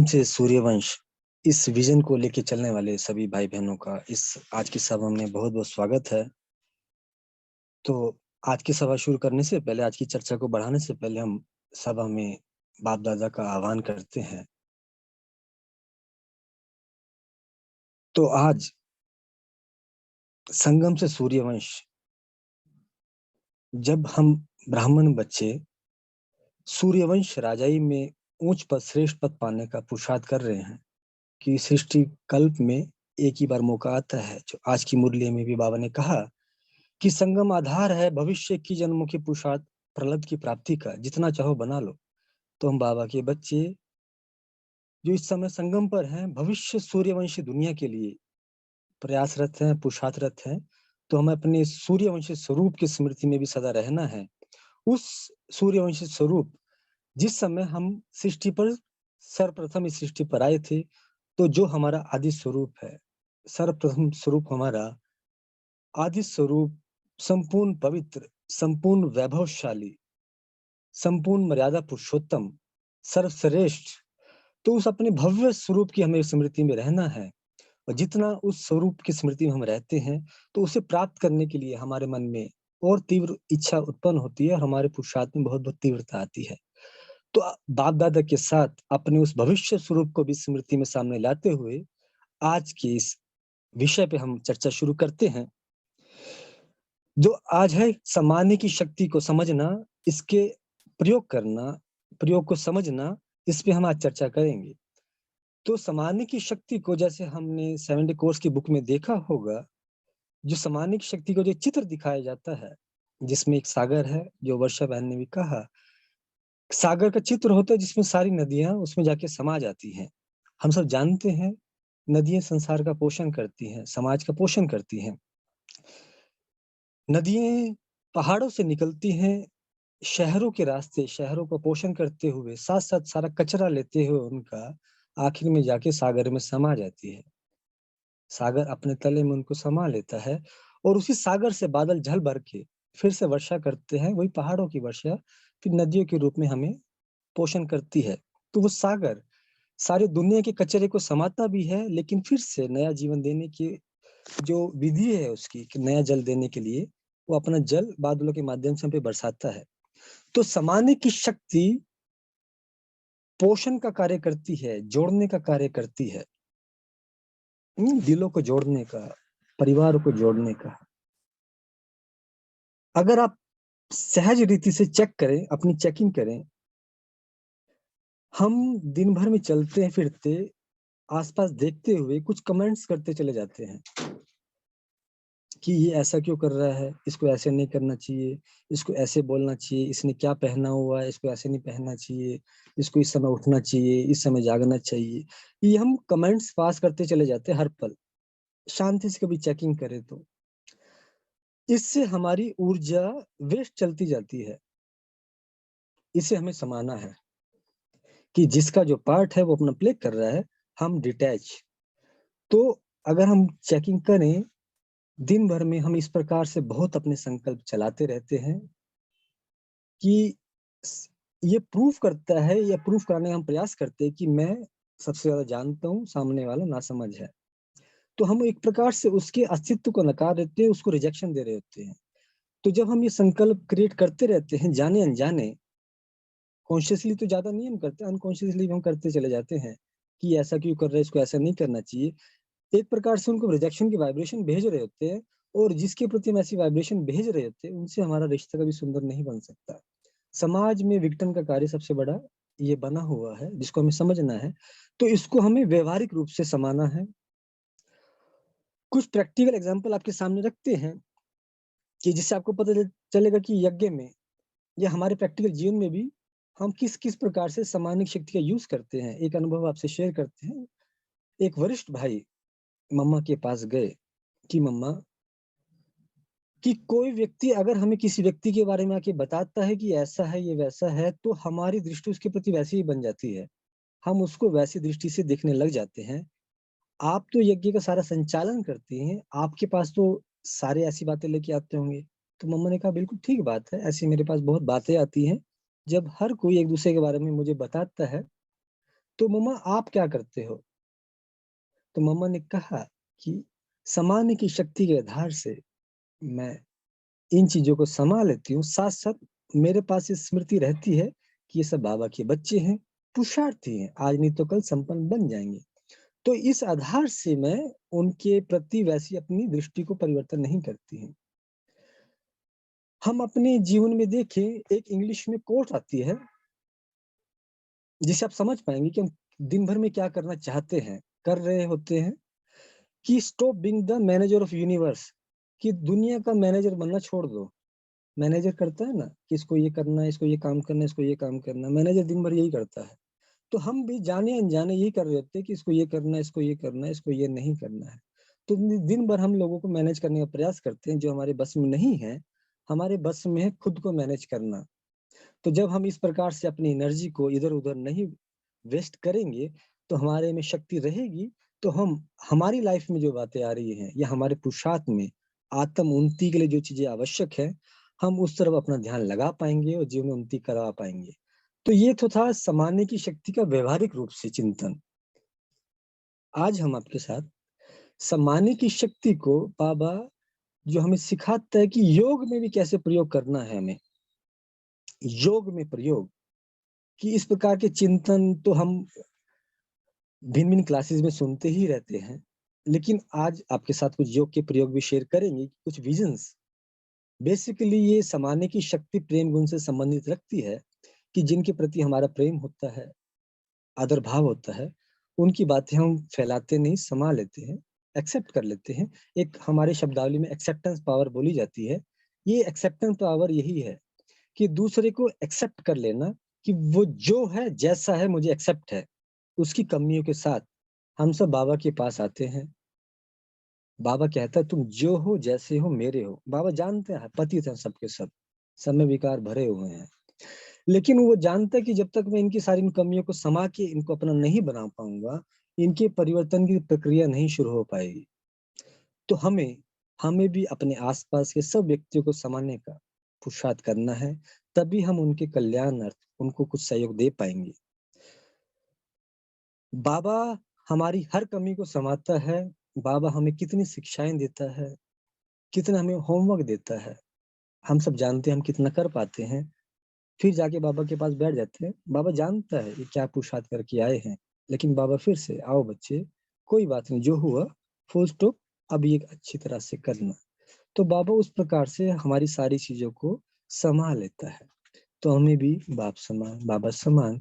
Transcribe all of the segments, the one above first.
संगम से सूर्यवंश इस विजन को लेके चलने वाले सभी भाई बहनों का इस आज की सभा में बहुत बहुत स्वागत है। तो आज की सभा शुरू करने से पहले, आज की चर्चा को बढ़ाने से पहले हम सभा में बाप दादा का आह्वान करते हैं। तो आज संगम से सूर्यवंश, जब हम ब्राह्मण बच्चे सूर्यवंश राजाई में ऊंच पद, श्रेष्ठ पद पाने का पुरुषार्थ कर रहे हैं कि सृष्टि कल्प में एक ही बार मौका आता है, जो आज की मुरली में भी बाबा ने कहा कि संगम आधार है भविष्य की जन्मों की पुरुषार्थ प्रलब्ध की प्राप्ति का, जितना चाहो बना लो। तो हम बाबा के बच्चे जो इस समय संगम पर हैं, भविष्य सूर्यवंशी दुनिया के लिए प्रयासरत हैं, पुरुषार्थरत हैं। तो हमें अपने सूर्यवंशी स्वरूप की स्मृति में भी सदा रहना है। उस सूर्यवंशी स्वरूप जिस समय हम सृष्टि पर सर्वप्रथम इस सृष्टि पर आए थे, तो जो हमारा आदि स्वरूप है, सर्वप्रथम स्वरूप हमारा आदि स्वरूप संपूर्ण पवित्र, संपूर्ण वैभवशाली, संपूर्ण मर्यादा पुरुषोत्तम, सर्वश्रेष्ठ, तो उस अपने भव्य स्वरूप की हमें स्मृति में रहना है। और जितना उस स्वरूप की स्मृति में हम रहते हैं, तो उसे प्राप्त करने के लिए हमारे मन में और तीव्र इच्छा उत्पन्न होती है और हमारे पुरुषार्थ में बहुत बहुत तीव्रता आती है। तो बाप दादा के साथ अपने उस भविष्य स्वरूप को भी स्मृति में सामने लाते हुए आज के इस विषय पे हम चर्चा शुरू करते हैं, जो आज है सामान्य की शक्ति को समझना, इसके प्रयोग करना, प्रयोग को समझना। इस पे हम आज चर्चा करेंगे। तो सामान्य की शक्ति को, जैसे हमने 70 कोर्स की बुक में देखा होगा, जो सामान्य की शक्ति को जो चित्र दिखाया जाता है, जिसमें एक सागर है, जो वर्षा बहन ने भी कहा, सागर का चित्र होता है जिसमें सारी नदियां उसमें जाके समा जाती हैं। हम सब जानते हैं नदियां संसार का पोषण करती हैं, समाज का पोषण करती हैं। नदियां पहाड़ों से निकलती हैं, शहरों के रास्ते, शहरों का पोषण करते हुए, साथ साथ सारा कचरा लेते हुए उनका आखिर में जाके सागर में समा जाती है। सागर अपने तले में उनको समा लेता है और उसी सागर से बादल झल भर के फिर से वर्षा करते हैं, वही पहाड़ों की वर्षा फिर नदियों के रूप में हमें पोषण करती है। तो वो सागर सारी दुनिया के कचरे को समाता भी है, लेकिन फिर से नया जीवन देने की जो विधि है उसकी, कि नया जल देने के लिए वो अपना जल बादलों के माध्यम से हम पे बरसाता है। तो समाने की शक्ति पोषण का कार्य करती है, जोड़ने का कार्य करती है, दिलों को जोड़ने का, परिवार को जोड़ने का। अगर आप सहज रीति से चेक करें, अपनी चेकिंग करें, हम दिन भर में चलते हैं फिरते, आसपास देखते हुए कुछ कमेंट्स करते चले जाते हैं कि ये ऐसा क्यों कर रहा है, इसको ऐसे नहीं करना चाहिए, इसको ऐसे बोलना चाहिए, इसने क्या पहना हुआ है, इसको ऐसे नहीं पहनना चाहिए, इसको इस समय उठना चाहिए, इस समय जागना चाहिए। ये हम कमेंट्स पास करते चले जाते हैं हर पल। शांति से कभी चेकिंग करें तो इससे हमारी ऊर्जा वेस्ट चलती जाती है। इसे हमें समाना है कि जिसका जो पार्ट है वो अपना प्ले कर रहा है, हम डिटैच। तो अगर हम चेकिंग करें, दिन भर में हम इस प्रकार से बहुत अपने संकल्प चलाते रहते हैं कि ये प्रूफ करता है, या प्रूफ कराने का हम प्रयास करते हैं कि मैं सबसे ज्यादा जानता हूँ, सामने वाला नासमझ है। तो हम एक प्रकार से उसके अस्तित्व को नकार देते हैं, उसको रिजेक्शन दे रहे होते हैं। तो जब हम ये संकल्प क्रिएट करते रहते हैं, जाने अनजाने, कॉन्शियसली तो ज्यादा नहीं हम करते, अनकॉन्शियसली हम करते चले जाते हैं कि ऐसा क्यों कर रहे हैं, इसको ऐसा नहीं करना चाहिए। एक प्रकार से उनको रिजेक्शन की वाइब्रेशन भेज रहे होते हैं, और जिसके प्रति हम ऐसी वाइब्रेशन भेज रहे होते हैं, उनसे हमारा रिश्ता कभी सुंदर नहीं बन सकता। समाज में विघटन का कार्य सबसे बड़ा ये बना हुआ है, जिसको हमें समझना है। तो इसको हमें व्यवहारिक रूप से समाना है। कुछ प्रैक्टिकल एग्जांपल आपके सामने रखते हैं कि जिससे आपको पता चलेगा कि यज्ञ में या हमारे प्रैक्टिकल जीवन में भी हम किस किस प्रकार से सामान्य शक्ति का यूज करते हैं। एक अनुभव आपसे शेयर करते हैं। एक वरिष्ठ भाई मम्मा के पास गए कि मम्मा, कि कोई व्यक्ति अगर हमें किसी व्यक्ति के बारे में आके बताता है कि ऐसा है, ये वैसा है, तो हमारी दृष्टि उसके प्रति वैसी ही बन जाती है, हम उसको वैसी दृष्टि से देखने लग जाते हैं। आप तो यज्ञ का सारा संचालन करती हैं, आपके पास तो सारे ऐसी बातें लेके आते होंगे। तो मम्मा ने कहा बिल्कुल ठीक बात है, ऐसी मेरे पास बहुत बातें आती हैं। जब हर कोई एक दूसरे के बारे में मुझे बताता है, तो मम्मा आप क्या करते हो? तो मम्मा ने कहा कि समाने की शक्ति के आधार से मैं इन चीजों को संभाल लेती हूँ, साथ साथ मेरे पास ये स्मृति रहती है कि ये सब बाबा के बच्चे हैं, पुरुषार्थी हैं, आज नहीं तो कल संपन्न बन जाएंगे। तो इस आधार से मैं उनके प्रति वैसी अपनी दृष्टि को परिवर्तन नहीं करती हूँ। हम अपने जीवन में देखें, एक इंग्लिश में कोट आती है जिसे आप समझ पाएंगे कि हम दिन भर में क्या करना चाहते हैं, कर रहे होते हैं, कि stop being the manager of universe, कि दुनिया का मैनेजर बनना छोड़ दो। मैनेजर करता है ना कि इसको ये करना है, इसको ये काम करना है, इसको ये काम करना है, मैनेजर दिन भर यही करता है। तो हम भी जाने अनजाने यही कर रहे होते हैं कि इसको ये करना है, इसको ये करना है, इसको ये नहीं करना है। तो दिन भर हम लोगों को मैनेज करने का प्रयास करते हैं जो हमारे बस में नहीं है। हमारे बस में है खुद को मैनेज करना। तो जब हम इस प्रकार से अपनी एनर्जी को इधर उधर नहीं वेस्ट करेंगे, तो हमारे में शक्ति रहेगी। तो हम हमारी लाइफ में जो बातें आ रही हैं या हमारे पुरुषार्थ में आत्म उन्नति के लिए जो चीजें आवश्यक है, हम उस तरफ अपना ध्यान लगा पाएंगे और जीवन में उन्नति करा पाएंगे। तो ये तो था समाने की शक्ति का व्यवहारिक रूप से चिंतन। आज हम आपके साथ समाने की शक्ति को बाबा जो हमें सिखाता है कि योग में भी कैसे प्रयोग करना है, हमें योग में प्रयोग, कि इस प्रकार के चिंतन तो हम भिन्न भिन्न क्लासेस में सुनते ही रहते हैं। लेकिन आज आपके साथ कुछ योग के प्रयोग भी शेयर करेंगे, कुछ विजन्स। बेसिकली ये समाने की शक्ति प्रेम गुण से संबंधित रखती है, कि जिनके प्रति हमारा प्रेम होता है, आदर भाव होता है, उनकी बातें हम फैलाते नहीं, समा लेते हैं, एक्सेप्ट कर लेते हैं। एक हमारे शब्दावली में एक्सेप्टेंस पावर बोली जाती है। ये एक्सेप्टेंस पावर यही है कि दूसरे को एक्सेप्ट कर लेना, कि वो जो है जैसा है मुझे एक्सेप्ट है, उसकी कमियों के साथ हम सब बाबा के पास आते हैं। बाबा कहता है तुम जो हो जैसे हो मेरे हो। बाबा जानते हैं पतित हैं सबके सब में विकार भरे हुए हैं, लेकिन वो जानता है कि जब तक मैं इनकी सारी कमियों को समा के इनको अपना नहीं बना पाऊंगा, इनके परिवर्तन की प्रक्रिया नहीं शुरू हो पाएगी। तो हमें हमें भी अपने आसपास के सब व्यक्तियों को समाने का पुरुषार्थ करना है, तभी हम उनके कल्याणार्थ उनको कुछ सहयोग दे पाएंगे। बाबा हमारी हर कमी को समाता है। बाबा हमें कितनी शिक्षाएं देता है, कितना हमें होमवर्क देता है, हम सब जानते हैं हम कितना कर पाते हैं। फिर जाके बाबा के पास बैठ जाते हैं। बाबा जानता है ये क्या पुरुषार्थ करके आए हैं, लेकिन बाबा फिर से आओ बच्चे, कोई बात नहीं, जो हुआ फुल स्टॉप, अब ये अच्छी तरह से करना। तो बाबा उस प्रकार से हमारी सारी चीजों को संभाल लेता है। तो हमें भी बाप समान, बाबा समान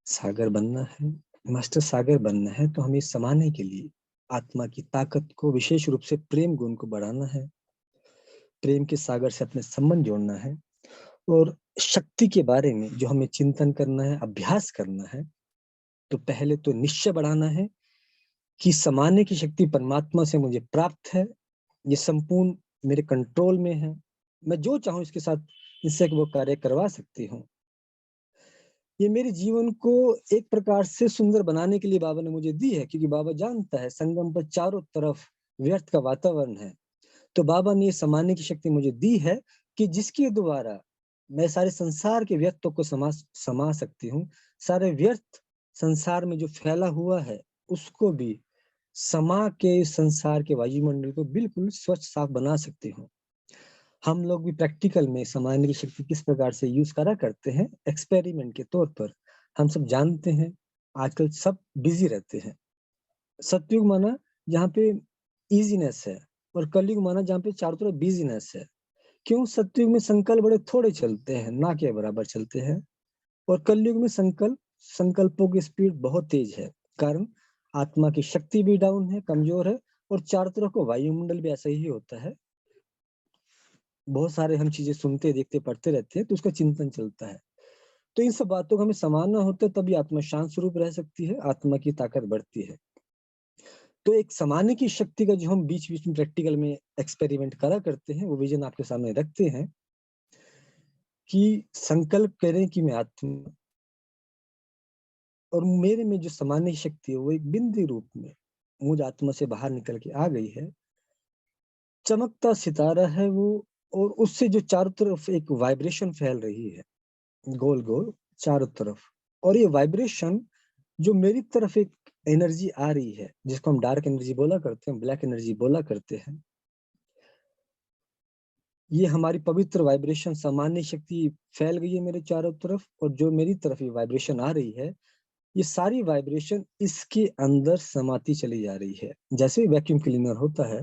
सागर बनना है, मास्टर सागर बनना है। तो हमें समाने के लिए आत्मा की ताकत को, विशेष रूप से प्रेम गुण को बढ़ाना है, प्रेम के सागर से अपने संबंध जोड़ना है। और शक्ति के बारे में जो हमें चिंतन करना है, अभ्यास करना है, तो पहले तो निश्चय बढ़ाना है कि समाने की शक्ति परमात्मा से मुझे प्राप्त है, ये संपूर्ण मेरे कंट्रोल में है, मैं जो चाहूं इसके साथ इससे वो कार्य करवा सकती हूँ। ये मेरे जीवन को एक प्रकार से सुंदर बनाने के लिए बाबा ने मुझे दी है, क्योंकि बाबा जानता है संगम पर चारों तरफ व्यर्थ का वातावरण है। तो बाबा ने ये समाने की शक्ति मुझे दी है कि जिसके द्वारा मैं सारे संसार के व्यर्थों को समा सकती हूँ। सारे व्यर्थ संसार में जो फैला हुआ है उसको भी समा के संसार के वायुमंडल को बिल्कुल स्वच्छ साफ बना सकती हूँ। हम लोग भी प्रैक्टिकल में समाने की शक्ति किस प्रकार से यूज करा करते हैं, एक्सपेरिमेंट के तौर पर। हम सब जानते हैं आजकल सब बिजी रहते हैं। सतयुग माना जहाँ पे इजीनेस है, और कलयुग माना जहाँ पे चारों तरफ बिजीनेस है। क्यों? सतयुग में संकल्प बड़े थोड़े चलते हैं, ना के बराबर चलते हैं, और कलयुग में संकल्पों की स्पीड बहुत तेज है। कारण आत्मा की शक्ति भी डाउन है, कमजोर है, और चारों तरफ को वायुमंडल भी ऐसा ही होता है। बहुत सारे हम चीजें सुनते, देखते, पढ़ते रहते हैं, तो उसका चिंतन चलता है। तो इन सब बातों को हमें समाना होता है, तभी आत्मा शांत स्वरूप रह सकती है, आत्मा की ताकत बढ़ती है। तो एक समाने की शक्ति का जो हम बीच बीच में प्रैक्टिकल में एक्सपेरिमेंट करा करते हैं, वो विजन आपके सामने रखते हैं कि संकल्प करें कि मैं आत्मा, और मेरे में जो समाने की शक्ति है वो एक बिंदु रूप में मुझ आत्मा से बाहर निकल के आ गई है। चमकता सितारा है वो, और उससे जो चारों तरफ एक वाइब्रेशन फैल रही है, गोल गोल चारों तरफ। और ये वाइब्रेशन जो मेरी तरफ एक एनर्जी आ रही है, जिसको हम डार्क एनर्जी बोला करते हैं, ब्लैक एनर्जी बोला करते हैं, ये हमारी पवित्र वाइब्रेशन सामान्य शक्ति फैल गई है मेरे चारों तरफ, और जो मेरी तरफ ये वाइब्रेशन आ रही है, ये सारी वाइब्रेशन इसके अंदर समाती चली जा रही है। जैसे वैक्यूम क्लीनर होता है,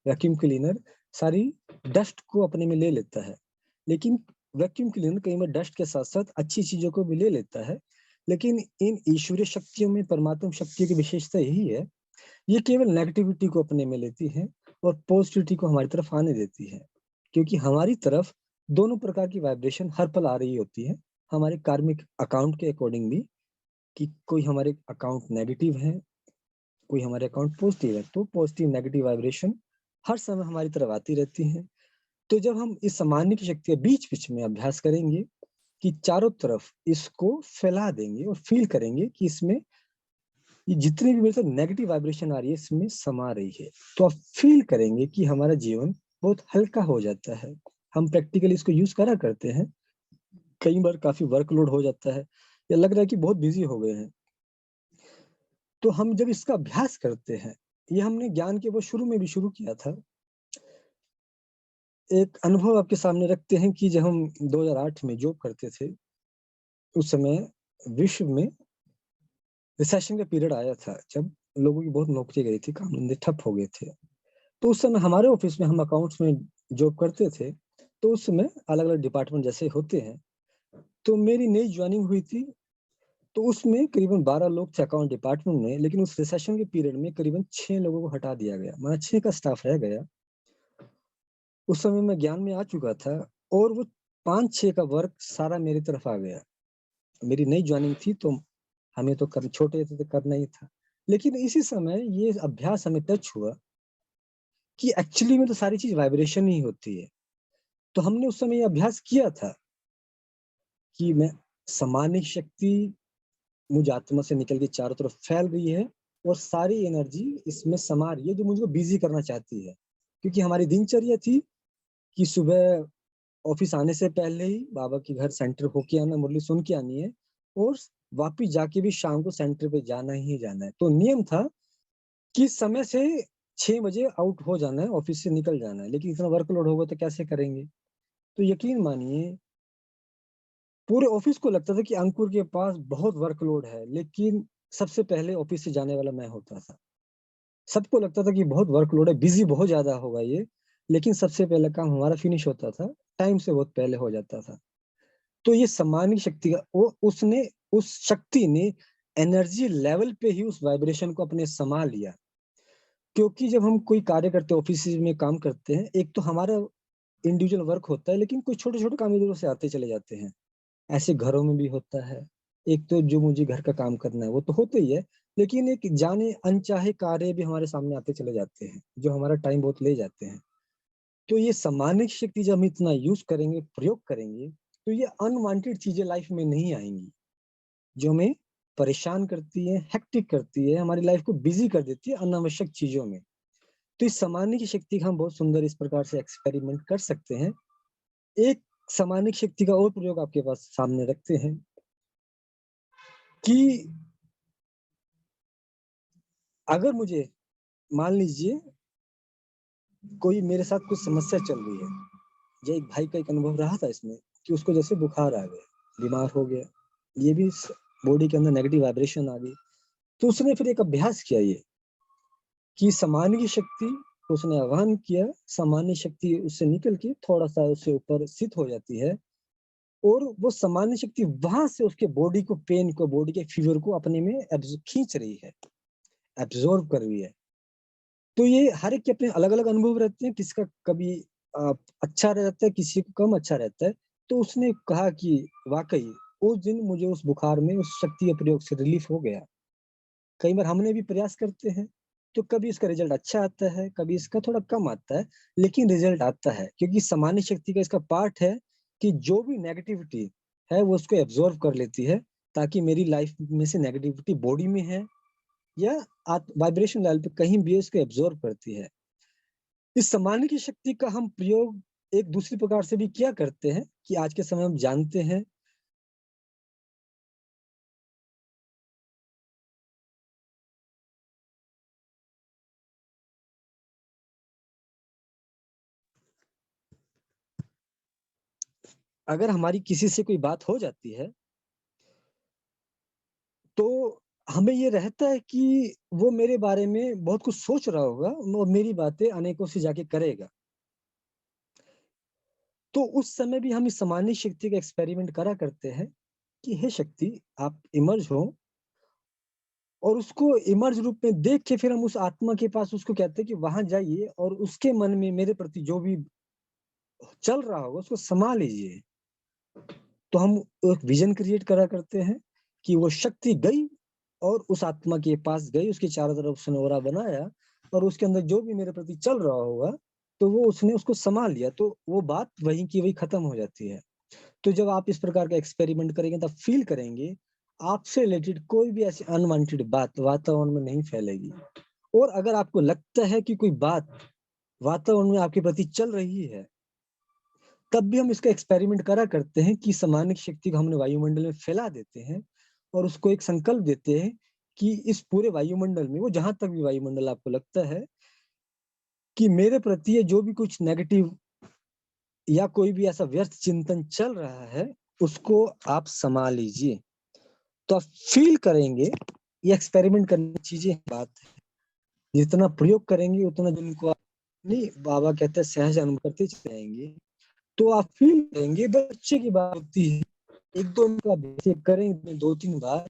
वैक्यूम क्लीनर सारी डस्ट को अपने में ले लेता है, लेकिन वैक्यूम क्लीनर कई बार डस्ट के साथ साथ अच्छी चीजों को भी ले लेता है। लेकिन इन ईश्वरीय शक्तियों में, परमात्मा शक्तियों की विशेषता यही है, ये केवल नेगेटिविटी को अपने में लेती है और पॉजिटिविटी को हमारी तरफ आने देती है, क्योंकि हमारी तरफ दोनों प्रकार की वाइब्रेशन हर पल आ रही होती है, हमारे कार्मिक अकाउंट के अकॉर्डिंग भी, कि कोई हमारे अकाउंट नेगेटिव है, कोई हमारे अकाउंट पॉजिटिव है, तो पॉजिटिव नेगेटिव वाइब्रेशन हर समय हमारी तरफ आती रहती है। तो जब हम इस सामान्य की शक्ति का बीच बीच में अभ्यास करेंगे कि चारों तरफ इसको फैला देंगे और फील करेंगे कि इसमें ये जितनी भी मेरे साथ नेगेटिव वाइब्रेशन आ रही है इसमें समा रही है, तो आप फील करेंगे कि हमारा जीवन बहुत हल्का हो जाता है। हम प्रैक्टिकली इसको यूज करा करते हैं, कई बार काफी वर्कलोड हो जाता है या लग रहा है कि बहुत बिजी हो गए हैं, तो हम जब इसका अभ्यास करते हैं, ये हमने ज्ञान के वो शुरू में भी शुरू किया था। एक अनुभव आपके सामने रखते हैं कि जब हम 2008 में जॉब करते थे, उस समय विश्व में रिसेशन का पीरियड आया था, जब लोगों की बहुत नौकरी गई थी, काम धंधे ठप हो गए थे। तो उस समय हमारे ऑफिस में, हम अकाउंट्स में जॉब करते थे, तो उस समय अलग अलग डिपार्टमेंट जैसे होते हैं, तो मेरी नई ज्वाइनिंग हुई थी, तो उसमें करीबन 12 लोग थे अकाउंट डिपार्टमेंट में, लेकिन उस रिसेशन के पीरियड में करीबन 6 लोगों को हटा दिया गया, मतलब 6 का स्टाफ रह गया। उस समय मैं ज्ञान में आ चुका था और वो 5-6 का वर्क सारा मेरी तरफ आ गया। मेरी नई ज्वाइनिंग थी, तो हमें तो छोटे थे तो करना ही था, लेकिन इसी समय ये अभ्यास हमें टच हुआ कि एक्चुअली में तो सारी चीज वाइब्रेशन ही होती है। तो हमने उस समय ये अभ्यास किया था कि मैं सामान्य शक्ति मुझ आत्मा से निकल के चारों तरफ फैल रही है और सारी एनर्जी इसमें समा रही है जो मुझको बिजी करना चाहती है, क्योंकि हमारी दिनचर्या थी कि सुबह ऑफिस आने से पहले ही बाबा के घर सेंटर होके आना, मुरली सुन के आनी है, और वापिस जाके भी शाम को सेंटर पे जाना ही जाना है। तो नियम था कि समय से 6 बजे आउट हो जाना है, ऑफिस से निकल जाना है, लेकिन इतना वर्कलोड होगा तो कैसे करेंगे। तो यकीन मानिए पूरे ऑफिस को लगता था कि अंकुर के पास बहुत वर्कलोड है, लेकिन सबसे पहले ऑफिस से जाने वाला मैं होता था। सबको लगता था कि बहुत वर्कलोड है, बिजी बहुत ज्यादा होगा ये, लेकिन सबसे पहले काम हमारा फिनिश होता था, टाइम से बहुत पहले हो जाता था। तो ये सम्मानित शक्ति का वो उसने उस शक्ति ने एनर्जी लेवल पे ही उस वाइब्रेशन को अपने समा लिया। क्योंकि जब हम कोई कार्य करते हैं, ऑफिस में काम करते हैं, एक तो हमारा इंडिविजुअल वर्क होता है, लेकिन कुछ छोटे छोटे काम इधर से आते चले जाते हैं। ऐसे घरों में भी होता है। एक तो जो मुझे घर का काम करना है वो तो होता ही है, लेकिन एक जाने अनचाहे कार्य भी हमारे सामने आते चले जाते हैं, जो हमारा टाइम बहुत ले जाते हैं। तो ये सामान्य शक्ति जब हम इतना यूज करेंगे, प्रयोग करेंगे, तो ये अनवांटेड चीजें लाइफ में नहीं आएंगी, जो हमें परेशान करती है, हेक्टिक करती है, हमारी लाइफ को बिजी कर देती है अनावश्यक चीजों में। तो इस सामान्य की शक्ति का हम बहुत सुंदर इस प्रकार से एक्सपेरिमेंट कर सकते हैं। एक सामान्य शक्ति का और प्रयोग आपके पास सामने रखते हैं कि अगर मुझे मान लीजिए कोई मेरे साथ कुछ समस्या चल रही है, ये एक भाई का एक अनुभव रहा था इसमें कि उसको जैसे बुखार आ गया, बीमार हो गया, ये भी बॉडी के अंदर नेगेटिव वाइब्रेशन आ गई। तो उसने फिर एक अभ्यास किया ये कि सामान्य की शक्ति को उसने आह्वान किया, सामान्य शक्ति उससे निकल के थोड़ा सा उससे ऊपर स्थित हो जाती है, और वो सामान्य शक्ति वहां से उसके बॉडी को, पेन को, बॉडी के फीवर को अपने में खींच रही है, एब्जॉर्ब कर रही है। तो ये हर एक के अपने अलग अलग अनुभव रहते हैं, किसी का कभी अच्छा रहता है, किसी को कम अच्छा रहता है। तो उसने कहा कि वाकई उस दिन मुझे उस बुखार में उस शक्ति के प्रयोग से रिलीफ हो गया। कई बार हमने भी प्रयास करते हैं, तो कभी इसका रिजल्ट अच्छा आता है, कभी इसका थोड़ा कम आता है, लेकिन रिजल्ट आता है, क्योंकि सामान्य शक्ति का इसका पार्ट है कि जो भी नेगेटिविटी है वो उसको एब्जॉर्व कर लेती है, ताकि मेरी लाइफ में से नेगेटिविटी बॉडी में है या वाइब्रेशन लेवल पे कहीं भी इसको एब्जॉर्ब करती है। इस सामान्य की शक्ति का हम प्रयोग एक दूसरी प्रकार से भी किया करते हैं कि आज के समय हम जानते हैं अगर हमारी किसी से कोई बात हो जाती है, तो हमें ये रहता है कि वो मेरे बारे में बहुत कुछ सोच रहा होगा और मेरी बातें अनेकों से जाके करेगा। तो उस समय भी हम इस सामान्य शक्ति का एक्सपेरिमेंट करा करते हैं कि हे शक्ति, आप इमर्ज हो, और उसको इमर्ज रूप में देख के फिर हम उस आत्मा के पास उसको कहते हैं कि वहां जाइए और उसके मन में मेरे प्रति जो भी चल रहा होगा उसको समा लीजिए। तो हम एक विजन क्रिएट करा करते हैं कि वो शक्ति गई और उस आत्मा के पास गई, उसके चारों तरफ उसने ओरा बनाया और उसके अंदर जो भी मेरे प्रति चल रहा होगा तो वो उसने उसको समा लिया, तो वो बात वहीं की वहीं खत्म हो जाती है। तो जब आप इस प्रकार का एक्सपेरिमेंट करेंगे तब फील करेंगे आपसे रिलेटेड कोई भी ऐसी अनवांटेड बात वातावरण में नहीं फैलेगी। और अगर आपको लगता है कि कोई बात वातावरण में आपके प्रति चल रही है, तब भी हम इसका एक्सपेरिमेंट करा करते हैं कि सामान्य शक्ति को हमने वायुमंडल में फैला देते हैं और उसको एक संकल्प देते हैं कि इस पूरे वायुमंडल में, वो जहां तक भी वायुमंडल आपको लगता है कि मेरे प्रति ये जो भी कुछ नेगेटिव या कोई भी ऐसा व्यर्थ चिंतन चल रहा है, उसको आप समा लीजिए। तो आप फील करेंगे, ये एक्सपेरिमेंट करने की चीजें बात है। जितना प्रयोग करेंगे उतना जिनको आप नहीं, बाबा कहते हैं सहज अनुभव करते चले जाएंगे, तो आप फील करेंगे। बच्चे की बात होती है, एक दो मिनट का अभ्यास करेंगे, 2-3 बार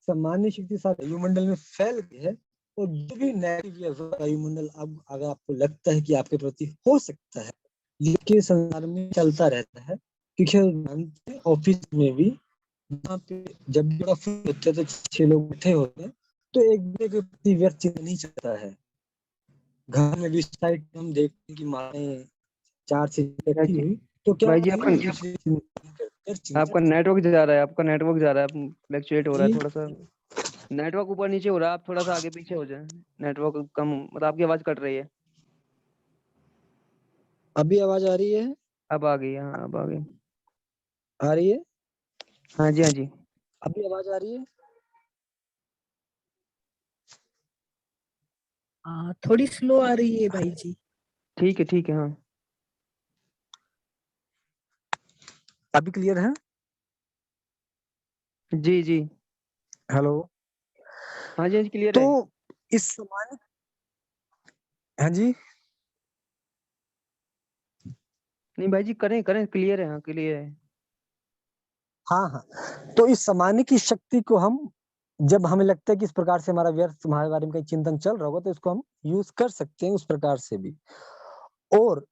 सामान्य शक्ति साथ वायुमंडल में फैल गई है। और जो भी नेगेटिव या वायुमंडल अब अगर आपको लगता है कि आपके प्रति हो सकता है, ये संसार में चलता रहता है, क्योंकि ऑफिस में भी वहाँ पे जब भी फील होता है तो 6 लोग बैठे होते हैं, तो एक दूसरे के प्रति व्यर्थ चिंतन नहीं चलता है। घर में भी साइड हम देखते हैं कि माताएं 4 से भाई इकट्ठी जी, हुई तो क्या भाई जी होता है, आपका एक दूसरे की चिंतन करते हैं, चिंतन आपका नेटवर्क जा रहा है, आपका नेटवर्क जा रहा है, फ्लक्चुएट हो रहा है जी। थोड़ा सा। नेटवर्क ऊपर नीचे हो रहा है, आप थोड़ा सा आगे पीछे हो जाए। नेटवर्क कम, मतलब आपकी आवाज कट रही है। अभी आवाज आ रही है? अब आ गई, हाँ अब आ गई। आ रही है? हाँ जी, हाँ जी। अभी आवाज आ रही है? थोड़ी स्लो आ रही है भाई जी। ठीक है, हाँ। अभी क्लियर है? जी जी। हेलो। हाँ जी, हाँ जी, क्लियर तो है। इस सामान्य, हाँ जी, नहीं भाई जी, करें करें, क्लियर है, हाँ क्लियर है। हाँ हाँ। तो इस सामान्य की शक्ति को हम, जब हमें लगता है कि इस प्रकार से हमारा व्यर्थ हमारे बारे में कहीं चिंतन चल रहा होगा, तो इसको हम यूज कर सकते हैं उस प्रकार से भी। और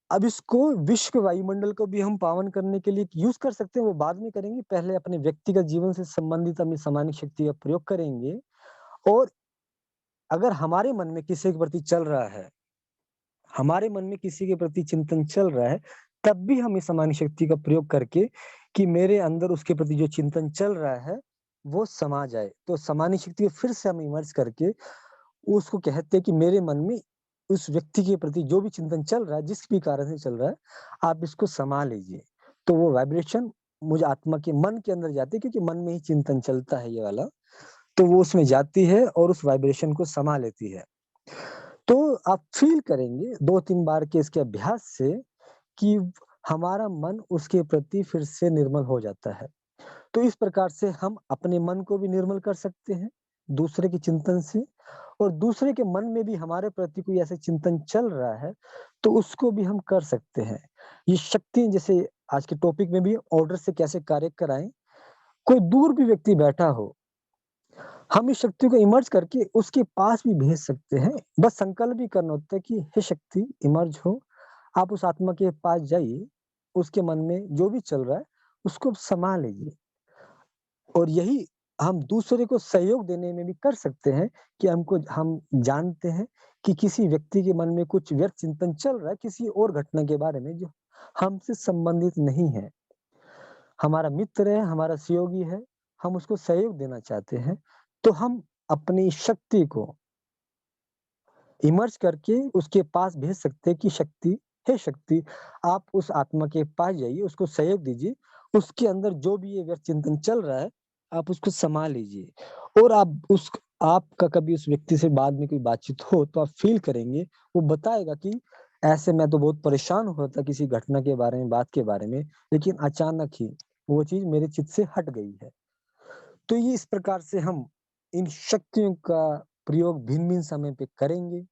अब इसको विश्व के वायुमंडल को भी हम पावन करने के लिए यूज कर सकते हैं, वो बाद में करेंगे। पहले अपने व्यक्तिगत जीवन से संबंधित अपनी सामान्य शक्ति का प्रयोग करेंगे। और अगर हमारे मन में किसी के प्रति चल रहा है, हमारे मन में किसी के प्रति चिंतन चल रहा है, तब भी हम इस सामान्य शक्ति का प्रयोग करके कि मेरे अंदर उसके प्रति जो चिंतन चल रहा है वो समा जाए। तो सामान्य शक्ति को फिर से हम इमर्ज करके उसको कहते हैं कि मेरे मन में उस व्यक्ति के प्रति जो भी चिंतन चल रहा है, जिस भी कारण से चल रहा है, आप इसको समा लीजिए। तो वो वाइब्रेशन मुझे आत्मा के मन के अंदर जाती है, क्योंकि मन में ही चिंतन चलता है ये वाला। तो वो उसमें जाती है और उस वाइब्रेशन को समा लेती है। तो आप फील करेंगे 2-3 बार के इसके अभ्यास से कि हमारा मन उसके प्रति फिर से निर्मल हो जाता है। तो इस प्रकार से हम अपने मन को भी निर्मल कर सकते हैं दूसरे के चिंतन से, और दूसरे के मन में भी हमारे प्रति कोई ऐसे चिंतन चल रहा है तो उसको भी हम कर सकते हैं। ये शक्ति, जैसे आज के टॉपिक में भी ऑर्डर से कैसे कार्य कराएं, कोई दूर भी व्यक्ति बैठा हो, हम इस शक्ति को इमर्ज करके उसके पास भी भेज सकते हैं। बस संकल्प भी करना होता है कि हे शक्ति, इमर्ज हो, आप उस आत्मा के पास जाइए, उसके मन में जो भी चल रहा है उसको समा लीजिए। और यही हम दूसरे को सहयोग देने में भी कर सकते हैं कि हम जानते हैं कि किसी व्यक्ति के मन में कुछ व्यर्थ चिंतन चल रहा है किसी और घटना के बारे में जो हमसे संबंधित नहीं है, हमारा मित्र है, हमारा सहयोगी है, हम उसको सहयोग देना चाहते हैं, तो हम अपनी शक्ति को इमर्ज करके उसके पास भेज सकते हैं कि शक्ति, हे शक्ति, आप उस आत्मा के पास जाइए, उसको सहयोग दीजिए, उसके अंदर जो भी ये व्यर्थ चिंतन चल रहा है आप उसको समा लीजिए। और आपका कभी उस व्यक्ति से बाद में कोई बातचीत हो तो आप फील करेंगे, वो बताएगा कि ऐसे मैं तो बहुत परेशान हुआ था किसी घटना के बारे में, बात के बारे में, लेकिन अचानक ही वो चीज मेरे चित्त से हट गई है। तो ये इस प्रकार से हम इन शक्तियों का प्रयोग भिन्न-भिन्न समय पे करेंगे।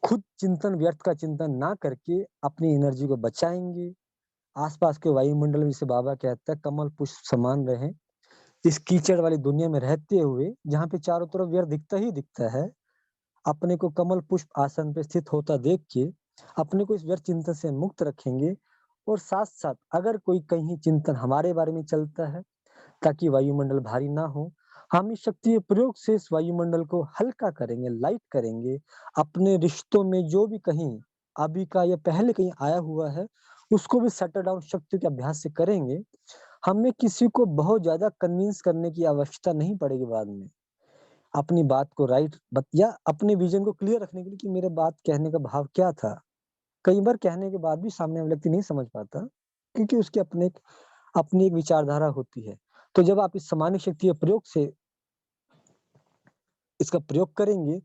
खुद चिंतन, व्यर्थ का चिंतन ना करके अपनी एनर्जी को बचाएँगे। आसपास के वायुमंडल में, जैसे बाबा कहता है, कमल पुष्प समान रहें। इस कीचड़ वाली दुनिया में रहते हुए, जहाँ पे चारों तरफ व्यर्थ दिखता ही दिखता है, अपने को कमल पुष्प आसन पे स्थित होता देख के अपने को इस व्यर्थ चिंतन से मुक्त रखेंगे। और साथ-साथ अगर कोई कहीं चिंतन हमारे बारे में चलता है, ताकि वायुमंडल भारी ना हो, हम इस शक्ति के प्रयोग से इस वायुमंडल को हल्का करेंगे, लाइट करेंगे। अपने रिश्तों में जो भी कहीं अभी का या पहले कहीं आया हुआ है, उसको भी शटर डाउन शक्ति के अभ्यास से करेंगे। हमें किसी को बहुत ज़्यादा कन्विंस करने की आवश्यकता नहीं पड़ेगी बाद में। अपनी बात को राइट या अपने विजन को क्लियर रखने के लिए कि मेरे बात कहने का भाव क्या था। कई बार कहने के बाद भी सामने वाला व्यक्ति नहीं समझ पाता, क्योंकि उसकी अपनी एक विचारधारा होती है। तो जब आप इस सामान्य शक्ति के प्रयोग से इसका प्रयोग करेंगे,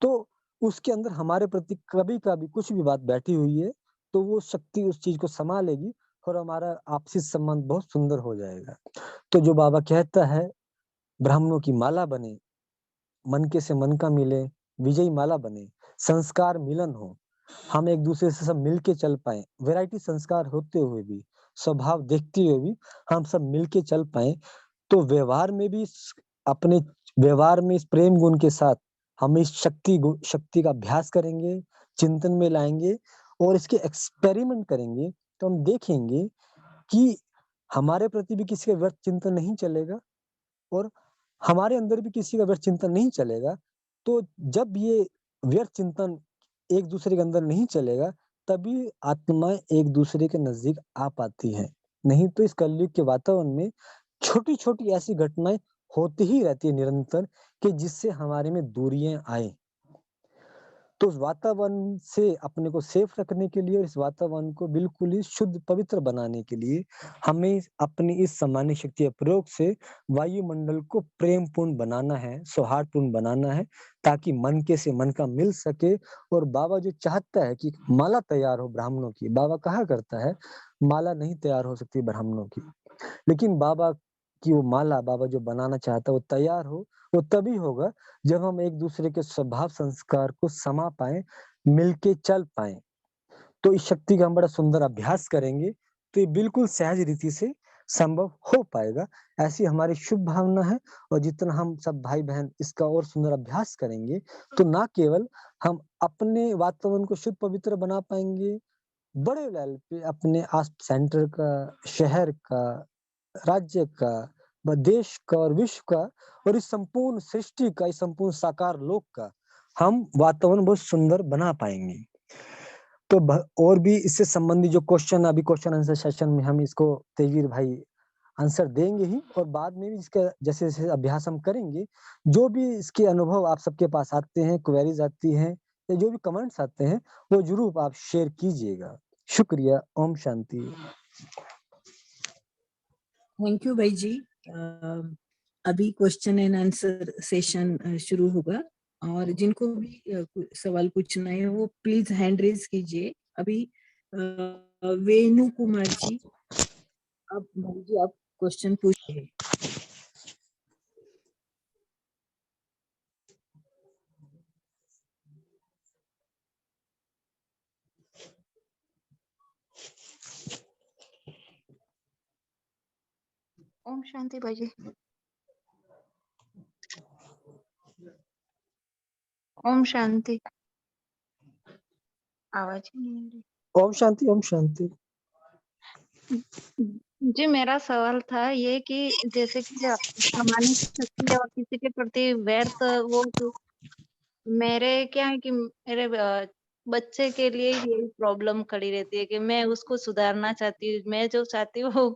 तो उसके अंदर हमारे प्रति कभी का भी कुछ भी बात बैठी हुई है, तो वो शक्ति उस चीज़ को समा लेगी और हमारा आपसी संबंध बहुत सुंदर हो जाएगा। तो जो बाबा कहता है, ब्राह्मणों की माला बने, मन के से मन का मिले, विजयी माला बने, संस्कार मिलन हो, हम एक-दूसरे से सब मिल के चल पाएँ, वैरायटी संस्कार होते हुए भी, स्वभाव देखते हुए भी हम सब मिल के चल पाएँ, तो अपने व्यवहार में इस प्रेम गुण के साथ हम इस शक्ति का अभ्यास करेंगे, चिंतन में लाएँगे और इसके एक्सपेरिमेंट करेंगे, तो हम देखेंगे कि हमारे प्रति भी किसी का व्यर्थ चिंतन नहीं चलेगा और हमारे अंदर भी किसी का व्यर्थ चिंतन नहीं चलेगा। तो जब ये व्यर्थ चिंतन एक-दूसरे के अंदर नहीं चलेगा, तभी आत्माएँ एक-दूसरे के नज़दीक आ पाती हैं। नहीं तो इस कलयुग के वातावरण में छोटी-छोटी ऐसी घटनाएँ होती ही रहती है निरंतर, कि जिससे हमारे में दूरियाँ आएँ। तो उस वातावरण से अपने को सेफ रखने के लिए और इस वातावरण को बिल्कुल ही शुद्ध पवित्र बनाने के लिए हमें अपनी इस सामान्य शक्ति के प्रयोग से वायुमंडल को प्रेमपूर्ण बनाना है, सौहार्दपूर्ण बनाना है, ताकि मन के से मन का मिल सके। और बाबा जो चाहता है कि माला तैयार हो ब्राह्मणों की, बाबा कहा करता है, माला नहीं तैयार हो सकती ब्राह्मणों की, लेकिन बाबा की वो माला बाबा जो बनाना चाहता है वो तैयार हो, वो तभी होगा जब हम एक-दूसरे के स्वभाव संस्कार को समा पाएँ, मिलके चल पाएँ। तो इस शक्ति का हम बड़ा सुंदर अभ्यास करेंगे, तो ये बिल्कुल सहज रीति से संभव हो पाएगा। ऐसी हमारी शुभ भावना है। और जितना हम सब भाई-बहन इसका और सुंदर अभ्यास करेंगे, तो ना केवल हम अपने वातावरण को शुद्ध पवित्र बना पाएँगे, बड़े लेवल पे अपने सेंटर का, शहर का, राज्य का, देश का और विश्व का और इस संपूर्ण सृष्टि का, इस संपूर्ण साकार लोक का हम वातावरण बहुत सुंदर बना पाएँगे। तो और भी इससे संबंधित जो क्वेश्चन, अभी क्वेश्चन आंसर सेशन में हम इसको तेजवीर भाई आंसर देंगे ही, और बाद में भी इसका जैसे-जैसे अभ्यास हम करेंगे, जो भी इसके अनुभव आप सबके पास आते हैं, क्वेरीज आती हैं या जो भी कमेंट्स आते हैं, वो ज़रूर आप शेयर कीजिएगा। शुक्रिया। ओम शांति। थैंक यू भाई जी। अभी क्वेश्चन एंड आंसर सेशन शुरू होगा, और जिनको भी सवाल पूछना है वो प्लीज हैंड रेज कीजिए। अभी वेणु कुमार जी, अब भाई जी आप क्वेश्चन पूछिए। ओम शांति भाई जी। ओम शांति। आवाज ही नहीं आ रही। ओम शांति, ओम शांति। जी मेरा सवाल था ये कि जैसे कि सामान्य शक्ति और किसी के प्रति व्यर्थ, वो तो मेरे क्या है कि मेरे बच्चे के लिए यही प्रॉब्लम खड़ी रहती है कि मैं उसको सुधारना चाहती हूँ, मैं जो चाहती हूँ वो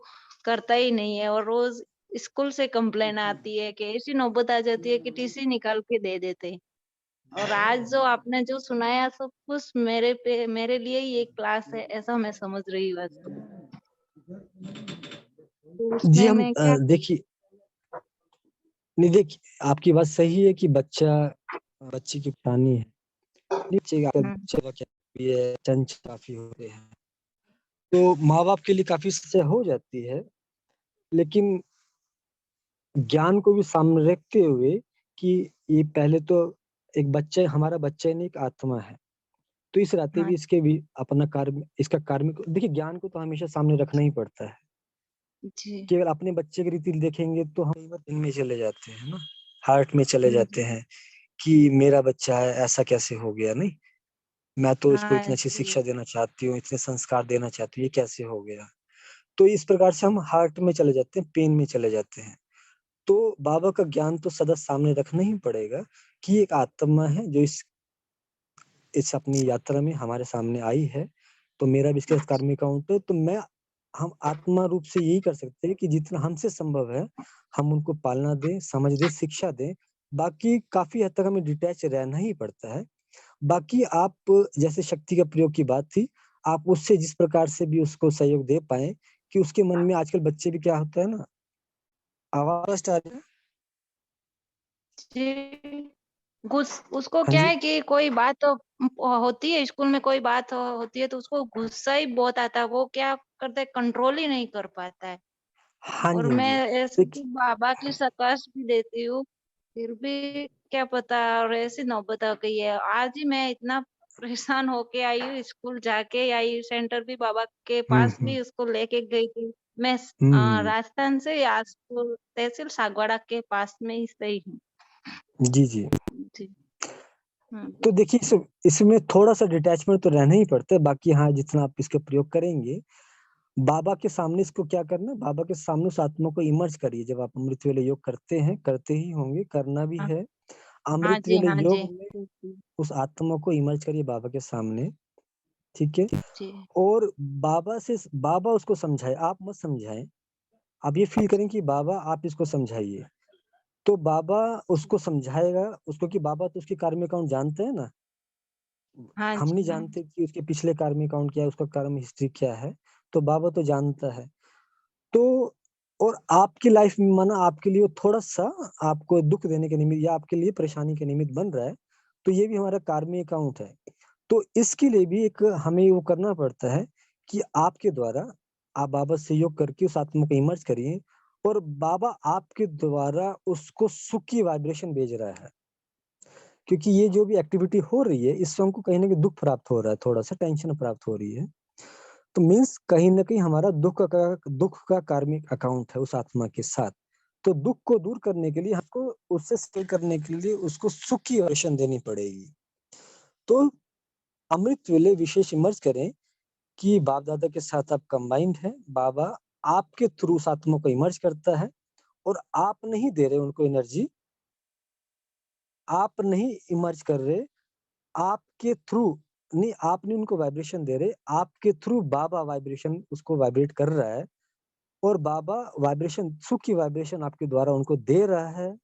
करता ही नहीं है, और रोज स्कूल से कंप्लेन आती है कि ऐसी नौबत आ जाती है कि टीसी निकाल के दे देते हैं। और आज जो आपने जो सुनाया सब कुछ मेरे लिए ही एक क्लास है, ऐसा मैं समझ रही हूँ आज तो। तो जी उसमें हम मैं क्या देखिए, नहीं देखिए, आपकी बात सही है कि बच्चे की परेशानी है। बच्चे का हुँ। बच्चे का क्या ये चंचल काफी होते हैं, तो माँ बाप के लिए काफी समस्या हो जाती है। लेकिन ज्ञान को भी सामने रखते हुए कि ये पहले तो एक बच्चा, हमारा बच्चा नहीं एक आत्मा है, तो इस नाते हाँ भी इसके भी अपना कार्य, इसका कार्मिक, देखिए ज्ञान को तो हमेशा सामने रखना ही पड़ता है। जी। केवल अपने बच्चे की रीति देखेंगे तो हम कई बार इनमें चले जाते हैं ना, हार्ट में चले जाते हैं कि मेरा बच्चा है, ऐसा कैसे हो गया, नहीं मैं तो इसको हाँ इतनी अच्छी जी। शिक्षा देना चाहती हूँ, इतने संस्कार देना चाहती हूँ, ये कैसे हो गया। तो इस प्रकार से हम हार्ट में चले जाते हैं, पेन में चले जाते हैं। तो बाबा का ज्ञान तो सदा सामने रखना ही पड़ेगा कि एक आत्मा है जो इस अपनी यात्रा में हमारे सामने आई है, तो मेरा भी इसके साथ कार्मिक अकाउंट है, तो हम आत्मा रूप से यही कर सकते हैं कि जितना हमसे संभव है हम उनको पालना दें, समझ दें, शिक्षा दें। बाकी काफी हद तक हमें डिटैच रहना ही पड़ता है। बाकी आप जैसे शक्ति का प्रयोग की बात थी, आप उससे जिस प्रकार से भी उसको सहयोग दे पाएँ कि उसके मन में, आजकल बच्चे भी क्या होता है ना, आवाज़ आ रही है? जी। उसको हाँ क्या जी। है कि कोई बात तो होती है, स्कूल में कोई बात होती है तो उसको गुस्सा ही बहुत आता है। वो क्या करता है, कंट्रोल ही नहीं कर पाता है। हाँ और जी, हाँ मैं जी। ऐसे देखिए, तो बाबा की सकाश भी देती हूँ, फिर भी क्या पता, और ऐसी नौबत आ गई है। आज ही मैं इतना परेशान होके आई हूँ, स्कूल जाके आई, सेंटर भी बाबा के हुँ, पास हुँ। भी उसको लेके गई थी। मैं हुँ, राजस्थान से याजपुर तहसील सागवाड़ा के पास में ही सही हूँ। जी, जी। जी। हाँ तो जी। देखिए इसमें थोड़ा-सा डिटैचमेंट तो रहना ही पड़ता है, बाकी हाँ, जितना आप इसका प्रयोग करेंगे, बाबा के सामने इसको क्या करना है, बाबा के सामने उस आत्मा को इमर्ज करिए। जब आप अमृत वेले योग करते हैं, करते ही होंगे, करना भी हाँ, है। हाँ अमृत जी, वेले हाँ जी। योग में उस आत्मा को इमर्ज करिए बाबा के सामने, ठीक है? जी, और बाबा उसको समझाए, आप मत समझाएँ। आप ये फ़ील करें कि बाबा आप इसको समझाइए, तो बाबा उसको समझाएगा, उसको, कि बाबा तो उसके कार्मिक अकाउंट जानते हैं ना। हाँ हम नहीं जी, हाँ जानते जी। कि उसके पिछले कार्मिक अकाउंट क्या है, उसका कर्म हिस्ट्री क्या है, तो बाबा तो जानता है। तो और आपकी लाइफ में माना आपके लिए थोड़ा-सा आपको दुःख देने के निमित्त या आपके लिए परेशानी के निमित्त बन रहा है, तो ये भी हमारा कार्मिक अकाउंट है। तो इसके लिए भी एक हमें वो करना पड़ता है कि आपके द्वारा आप बाबा से योग करके उस आत्मा को इमर्ज करिए, और बाबा आपके द्वारा उसको सुख की वाइब्रेशन भेज रहा है। क्योंकि ये जो भी एक्टिविटी हो रही है, इससे हमको कहीं न कहीं दुःख प्राप्त हो रहा है, थोड़ा-सा टेंशन प्राप्त हो रही है। तो मीन्स कहीं न कहीं हमारा दुःख का कार्मिक अकाउंट है उस आत्मा के साथ। तो दुःख को दूर करने के लिए हमको उससे स्टे करने के लिए उसको सुख की वर्षन देनी पड़ेगी। तो अमृत वेले विशेष इमर्ज करें कि बाप-दादा के साथ आप कंबाइंड हैं, बाबा आपके थ्रू उस आत्मा को इमर्ज करता है, और आप नहीं दे रहे उनको एनर्जी, आप नहीं इमर्ज कर रहे, आपके थ्रू नहीं, आप नहीं उनको वाइब्रेशन दे रहे, आपके थ्रू बाबा वाइब्रेशन उसको वाइब्रेट कर रहा है, और बाबा वाइब्रेशन, सुख की वाइब्रेशन आपके द्वारा उनको दे रहा है,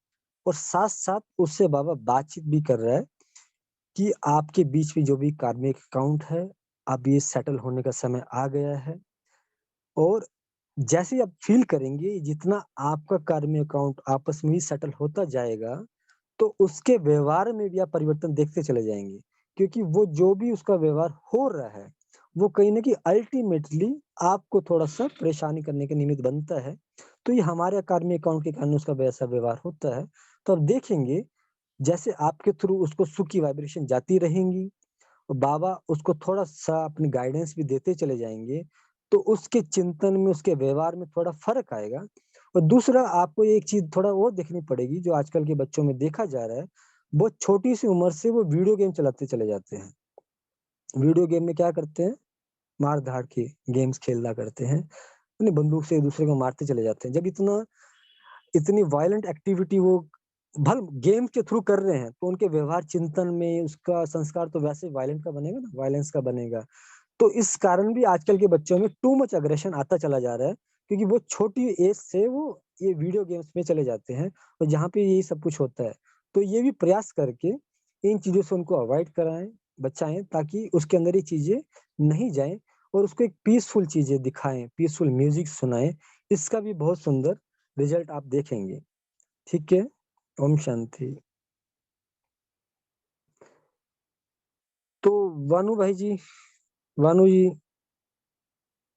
और साथ-साथ उससे बाबा बातचीत भी कर रहा है कि आपके बीच में जो भी कार्मिक अकाउंट है, अब ये सेटल होने का समय आ गया है। और जैसे ही आप फ़ील करेंगे, जितना आपका कार्मिक अकाउंट आपस में ही सेटल होता जाएगा, तो उसके व्यवहार में भी आप परिवर्तन देखते चले जाएँगे। क्योंकि वो जो भी उसका व्यवहार हो रहा है, वो कहीं न कहीं अल्टीमेटली आपको थोड़ा-सा परेशानी करने के निमित्त बनता है। तो ये हमारे कार्मिक अकाउंट के कारण उसका वैसा व्यवहार होता है। तो आप देखेंगे, जैसे आपके थ्रू उसको सुख की वाइब्रेशन जाती रहेंगी, और बाबा उसको थोड़ा-सा अपनी गाइडेंस भी देते चले जाएँगे, तो उसके चिंतन में, उसके व्यवहार में थोड़ा फ़र्क आएगा। और दूसरा, आपको एक चीज़ थोड़ा और देखनी पड़ेगी, जो आजकल के बच्चों में देखा जा रहा है, बहुत छोटी-सी उम्र से वो वीडियो गेम चलाते चले जाते हैं। वीडियो गेम में क्या करते हैं, मार-धाड़ के गेम्स खेला करते हैं, अपनी बंदूक से एक-दूसरे को मारते चले जाते हैं। जब इतनी वायलेंट एक्टिविटी वो भल गेम के थ्रू कर रहे हैं, तो उनके व्यवहार चिंतन में उसका संस्कार तो वैसे वायलेंट का बनेगा ना, वायलेंस का बनेगा। तो इस कारण भी आजकल के बच्चों में टू मच अग्रेशन आता चला जा रहा है, क्योंकि वो छोटी एज से वो ये वीडियो गेम्स में चले जाते हैं, और जहाँ पे यही सब कुछ होता है। तो ये भी प्रयास करके इन चीज़ों से उनको अवॉइड कराएँ, बचाएँ, ताकि उसके अंदर ये चीज़ें नहीं जाएँ, और उसको एक पीसफुल चीज़ें दिखाएँ, पीसफुल म्यूज़िक सुनाएँ। इसका भी बहुत सुंदर रिज़ल्ट आप देखेंगे। ठीक है? ओम शांति। तो वानू भाई जी, वानू जी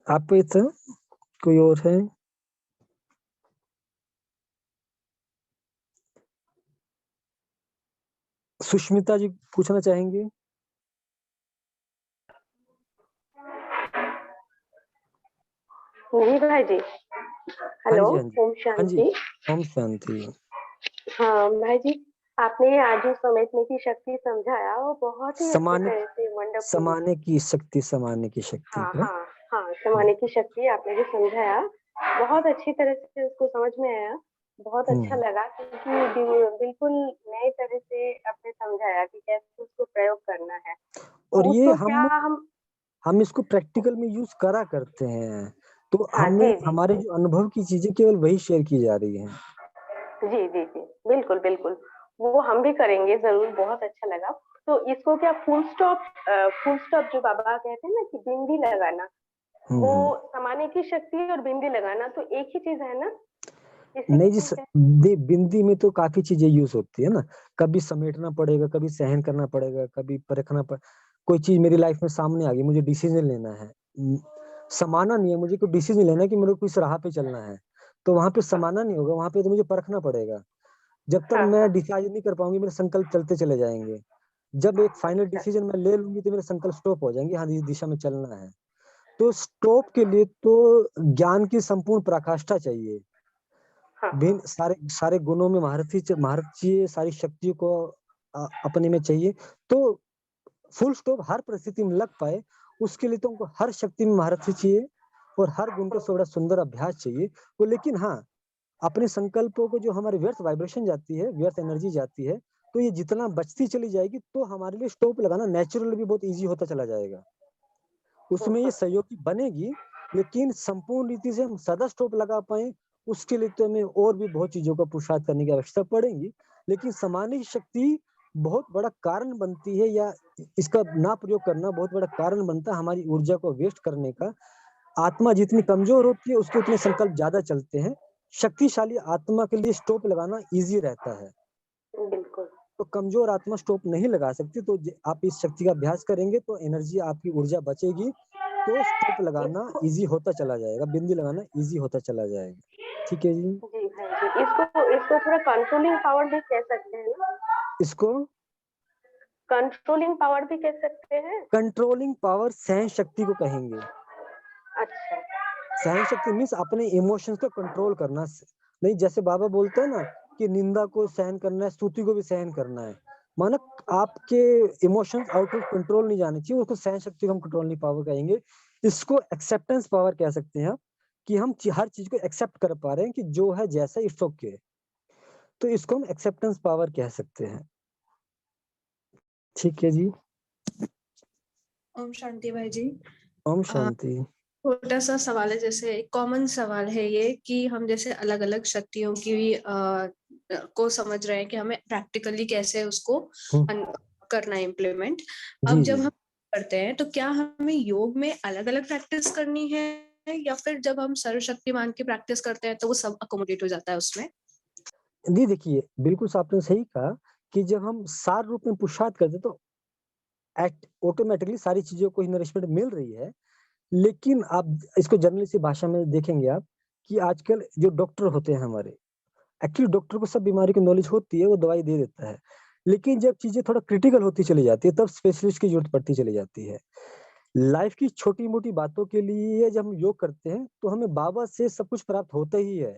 आप पे था, कोई और है? सुष्मिता जी पूछना चाहेंगे? नहीं भाई जी। हाँ हेलो, जी, हाँ जी, ओम हाँ जी, शांति। ओम शांति। हाँ भाई जी, आपने आज जो समेटने की शक्ति समझाया वो बहुत ही अच्छी समाने तरह से वंडरफुल। समाने की शक्ति, समाने की शक्ति हाँ का। हाँ हाँ, समाने की शक्ति आपने जो समझाया बहुत अच्छी तरह से उसको समझ में आया। बहुत अच्छा लगा क्योंकि बिल्कुल नए तरह से आपने समझाया कि कैसे उसको प्रयोग करना है। तो और ये उसको क्या हम इसको प्रैक्टिकल में यूज करा करते हैं, तो हाँ हमें जी जी हमारे जो अनुभव की चीजें केवल वही शेयर की जा रही हैं। जी जी जी, बिल्कुल बिल्कुल, वो हम भी करेंगे जरूर। बहुत अच्छा लगा। तो इसको क्या फुल स्टॉप जो बाबा कहते हैं ना कि बिंदी लगाना, वो हम्म। समाने की शक्ति और बिंदी लगाना तो एक ही चीज है ना? इससे नहीं कुछ जी, हम कह बिंदी में तो काफी चीजें यूज होती है ना। कभी समेटना पड़ेगा, कभी सहन करना पड़ेगा, कभी परखना पड़ कोई चीज मेरी लाइफ में सामने आ गई, मुझे डिसीजन लेना है। समाना नहीं है, मुझे कोई डिसीजन लेना है कि मेरे को किस राह पे चलना है, तो वहां पे हाँ समाना नहीं होगा, वहां पे तो मुझे परखना पड़ेगा। जब तक हाँ मैं हाँ, डिसाइड नहीं कर पाऊंगी, मेरे संकल्प चलते चले जाएंगे। जब एक फाइनल अच्छा, डिसीजन मैं ले लूंगी तो मेरे संकल्प स्टॉप हो जाएंगे, हाँ इस दिशा में चलना है। तो स्टॉप के लिए तो ज्ञान की संपूर्ण पराकाष्ठा चाहिए। हाँ हाँ, भिन्न सारे सारे गुणों में महारत चाहिए, सारी शक्तियों को अपने में चाहिए। तो फुल स्टॉप हर परिस्थिति में लग पाए, उसके लिए तुमको हर शक्ति में महारत चाहिए और हर गुण को थोड़ा सुंदर अभ्यास चाहिए। वो लेकिन हाँ, अपने संकल्पों को जो हमारी व्यर्थ वाइब्रेशन जाती है, व्यर्थ एनर्जी जाती है, तो ये जितना बचती चली जाएगी तो हमारे लिए स्टॉप लगाना नेचुरल भी बहुत इजी होता चला जाएगा। उसमें ये सहयोगी बनेगी, लेकिन संपूर्ण रीति से हम सदा स्टॉप लगा पाए, उसके लिए तो हमें और भी बहुत चीजों का पुरुषार्थ करने की आवश्यकता पड़ेगी। लेकिन समाने की शक्ति बहुत बड़ा कारण बनती है, या इसका ना प्रयोग करना बहुत बड़ा कारण बनता है हमारी ऊर्जा को वेस्ट करने का। आत्मा जितनी कमजोर होती है, उसके उतने संकल्प ज्यादा चलते हैं। शक्तिशाली आत्मा के लिए स्टॉप लगाना इजी रहता है। बिल्कुल। तो कमजोर आत्मा स्टॉप नहीं लगा सकती। तो आप इस शक्ति का अभ्यास करेंगे तो एनर्जी, आपकी ऊर्जा बचेगी, तो स्टॉप लगाना इसको इजी होता चला जाएगा, बिंदी लगाना इजी होता चला जाएगा। ठीक है जी। जी भाई जी, इसको इसको थोड़ा कंट्रोलिंग पावर भी कह सकते हैं ना? इसको कंट्रोलिंग पावर भी कह सकते हैं। कंट्रोलिंग पावर सहन शक्ति को कहेंगे। अच्छा, सहन शक्ति मीन्स अपने इमोशंस को कंट्रोल करना। नहीं, जैसे बाबा बोलते हैं ना कि निंदा को सहन करना है, स्तुति को भी सहन करना है। मानो आपके इमोशंस आउट ऑफ कंट्रोल नहीं जाने चाहिए, उसको सहन शक्ति को हम कंट्रोलिंग पावर कहेंगे। इसको एक्सेप्टेंस पावर कह सकते हैं आप, कि हम हर चीज को एक्सेप्ट कर पा रहे हैं कि जो है जैसा इट्स ओके। तो इसको हम एक्सेप्टेंस पावर कह सकते हैं। ठीक है जी। ओम शांति भाई जी। ओम अ, शांति। छोटा सा सवाल है, जैसे कॉमन सवाल है ये कि हम जैसे अलग अलग शक्तियों की को समझ रहे हैं कि हमें प्रैक्टिकली कैसे उसको करना है इम्प्लीमेंट। जी अब जी। जब हम करते हैं तो क्या हमें योग में अलग अलग प्रैक्टिस करनी है, या फिर जब हम सर्वशक्तिमान की प्रैक्टिस करते हैं तो वो सब अकोमोडेट हो जाता है उसमें? जी देखिए, बिल्कुल आपने सही कहा कि जब हम सार रूप में पुरुषार्थ करते तो ऑटोमेटिकली सारी चीजों को नरिशमेंट मिल रही है। लेकिन आप इसको जनरली सी भाषा में देखेंगे आप, कि आजकल जो डॉक्टर होते हैं हमारे, एक्चुअली डॉक्टर को सब बीमारी की नॉलेज होती है, वो दवाई दे देता है। लेकिन जब चीजें थोड़ा क्रिटिकल होती चली जाती है, तब स्पेशलिस्ट की जरूरत पड़ती चली जाती है। लाइफ की छोटी मोटी बातों के लिए जब हम योग करते हैं तो हमें बाबा से सब कुछ प्राप्त होता ही है।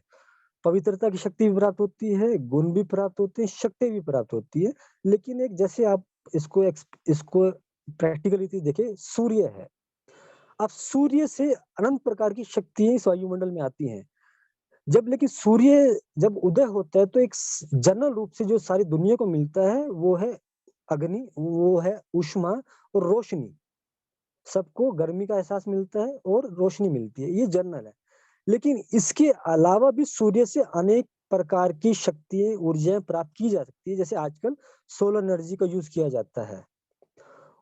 पवित्रता की शक्ति भी प्राप्त होती है, गुण भी प्राप्त होते हैं, शक्ति भी प्राप्त होती है। लेकिन एक जैसे आप इसको प्रैक्टिकल रीति देखें, सूर्य है। अब सूर्य से अनंत प्रकार की शक्तियां इस वायुमंडल में आती हैं। लेकिन सूर्य जब उदय होता है तो एक जनरल रूप से जो सारी दुनिया को मिलता है वो है अग्नि, वो है ऊष्मा और रोशनी। सबको गर्मी का एहसास मिलता है और रोशनी मिलती है, ये जनरल है। लेकिन इसके अलावा भी सूर्य से अनेक प्रकार की शक्तियां, ऊर्जाएं प्राप्त की जा सकती है। जैसे आजकल सोलर एनर्जी का यूज किया जाता है,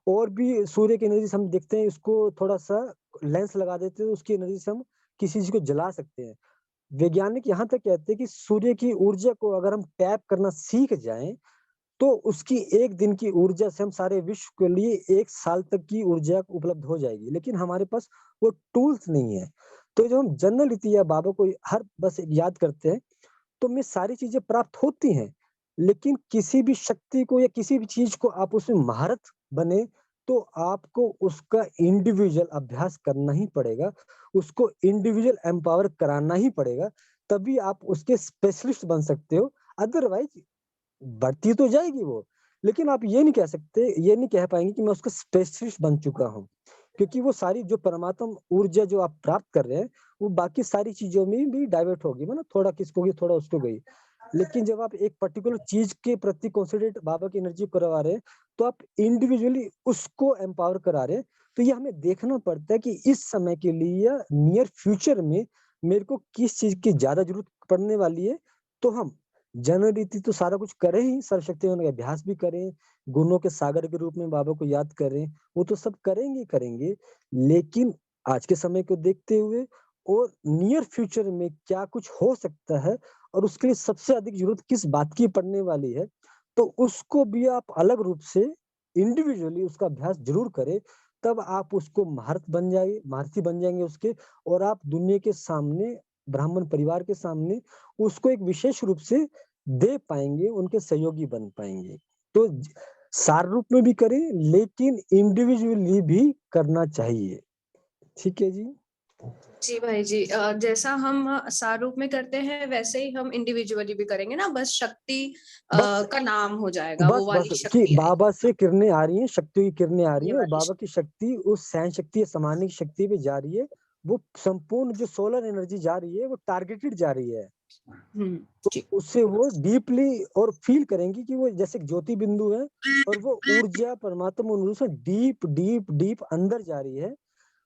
और भी सूर्य की एनर्जी से हम देखते हैं, इसको थोड़ा सा लेंस लगा देते हैं, उसकी एनर्जी से हम किसी चीज को जला सकते हैं। वैज्ञानिक यहाँ तक कहते हैं कि सूर्य की ऊर्जा को अगर हम टैप करना सीख जाएं तो उसकी एक दिन की ऊर्जा से हम सारे विश्व के लिए 1 साल तक की ऊर्जा उपलब्ध हो जाएगी, लेकिन हमारे पास वो टूल्स नहीं है। तो जब हम जनरल रीति या बाबा को हर बस याद करते हैं, तो हमें सारी चीजें प्राप्त होती हैं, लेकिन किसी भी शक्ति को या किसी भी चीज को आप उसमें महारत बने, तो आपको उसका इंडिविजुअल अभ्यास करना ही पड़ेगा, उसको इंडिविजुअल एम्पावर कराना ही पड़ेगा, तभी आप उसके स्पेशलिस्ट बन सकते हो। अदरवाइज बढ़ती तो जाएगी वो, लेकिन आप ये नहीं कह सकते, ये नहीं कह पाएंगे कि मैं उसका स्पेशलिस्ट बन चुका हूँ, क्योंकि वो सारी जो परमात्म ऊर्जा जो आप प्राप्त कर रहे हैं, वो बाकी सारी चीजों में भी डाइवर्ट होगी, मतलब थोड़ा किसको गई, थोड़ा उसको गई। लेकिन जब आप एक पर्टिकुलर चीज के प्रति कॉन्सेंट्रेट बाबा की एनर्जी करवा रहे हैं, तो आप इंडिविजुअली उसको एम्पावर करा रहे हैं। तो ये हमें देखना पड़ता है कि इस समय के लिए या नियर फ्यूचर में मेरे को किस चीज की ज्यादा जरूरत पड़ने वाली है। तो हम जनरल रीति तो सारा कुछ करें ही, सर्वशक्तिमान का अभ्यास भी करें, गुणों के सागर के रूप में बाबा को याद करें, वो तो सब करेंगे ही करेंगे। लेकिन आज के समय को देखते हुए और नियर फ्यूचर में क्या कुछ हो सकता है और उसके लिए सबसे अधिक जरूरत किस बात की पड़ने वाली है, तो उसको भी आप अलग रूप से इंडिविजुअली उसका अभ्यास जरूर करें। तब आप उसको महारथी बन जाएंगे उसके, और आप दुनिया के सामने, ब्राह्मण परिवार के सामने उसको एक विशेष रूप से दे पाएंगे, उनके सहयोगी बन पाएंगे। तो सार रूप में भी करें, लेकिन इंडिविजुअली भी करना चाहिए। ठीक है जी। जी भाई जी, जैसा हम सार रूप में करते हैं वैसे ही हम इंडिविजुअली भी करेंगे ना, बस शक्ति बस का नाम हो जाएगा, बस वो बस वाली कि शक्ति आएगी, बाबा से किरणें आ रही हैं, शक्तियों की किरणें आ रही ये हैं, और वाली बाबा की शक्ति उस सहन शक्ति या समाने की शक्ति पे जा रही है। वो संपूर्ण जो सोलर एनर्जी जा रही है, वो टारगेटेड जा रही है। तो जी उससे वो डीपली और फील करेंगे कि वो जैसे ज्योति बिंदु है, और वो ऊर्जा परमात्मा उनसे डीप डीप डीप अंदर जा रही है,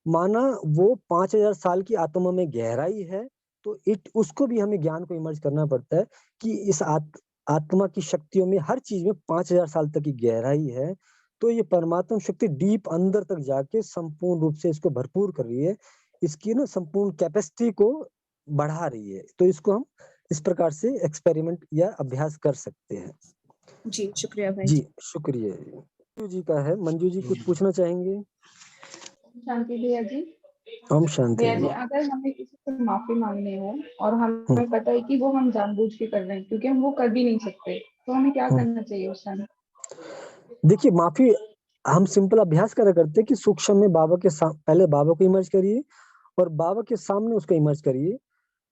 माना वो 5000 साल की आत्मा में गहराई है। तो उसको भी हमें ज्ञान को इमर्ज करना पड़ता है कि इस आत्मा की शक्तियों में हर चीज में 5000 साल तक की गहराई है। तो ये परमात्मा शक्ति डीप अंदर तक जाके संपूर्ण रूप से इसको भरपूर कर रही है, इसकी ना संपूर्ण कैपेसिटी को बढ़ा रही है। तो इसको हम इस प्रकार से एक्सपेरिमेंट या अभ्यास कर सकते हैं। जी, शुक्रिया भाई जी जी। शुक्रिया। मंजू जी का है, मंजू जी कुछ पूछना चाहेंगे? शांति भैया जी। ओम शांति। भैया जी, अगर हमें किसी से माफी मांगनी हो और हमें पता है कि वो हम जानबूझ के कर रहे हैं, क्योंकि हम वो कर भी नहीं सकते, तो हमें क्या करना चाहिए उस समय? देखिए, माफी हम सिंपल अभ्यास करा करते हैं कि सूक्ष्म में बाबा के पहले बाबा को इमर्ज करिए और बाबा के सामने उसको इमर्ज करिए।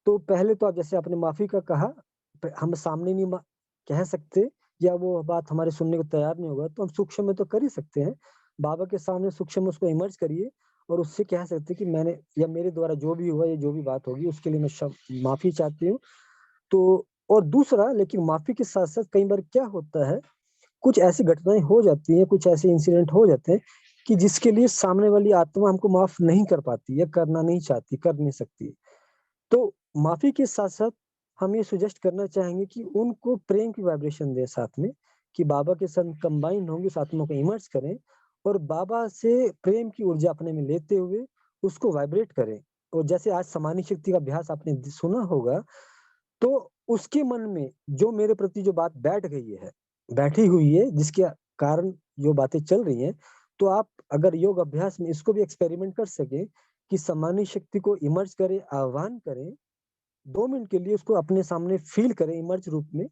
तो पहले तो आप जैसे आपने माफी का कहा, हम सामने नहीं कह सकते या वो बात हमारे सुनने को तैयार नहीं होगा, तो हम सूक्ष्म में तो कर ही सकते हैं। बाबा के सामने सूक्ष्म में उसको इमर्ज करिए और उससे कह सकते हैं कि मैंने या मेरे द्वारा जो भी हुआ या जो भी बात होगी उसके लिए मैं माफी चाहती हूँ। तो और दूसरा, लेकिन माफी के साथ साथ कई बार क्या होता है, कुछ ऐसी घटनाएं हो जाती हैं, कुछ ऐसे इंसिडेंट हो जाते हैं कि जिसके लिए सामने वाली आत्मा हमको माफ नहीं कर पाती या करना नहीं चाहती, कर नहीं सकती। तो माफी के साथ साथ हम ये सुजेस्ट करना चाहेंगे कि उनको प्रेम की वाइब्रेशन दें साथ में, कि बाबा के साथ कंबाइन होंगे, उस आत्मा को इमर्ज करें और बाबा से प्रेम की ऊर्जा अपने में लेते हुए उसको वाइब्रेट करें। और जैसे आज समानी शक्ति का अभ्यास आपने सुना होगा, तो उसके मन में जो मेरे प्रति जो बात बैठी हुई है, जिसके कारण जो बातें चल रही हैं, तो आप अगर योग अभ्यास में इसको भी एक्सपेरिमेंट कर सके कि समानी शक्ति को इमर्ज करें, आह्वान करें, 2 मिनट के लिए उसको अपने सामने फील करें इमर्ज रूप में,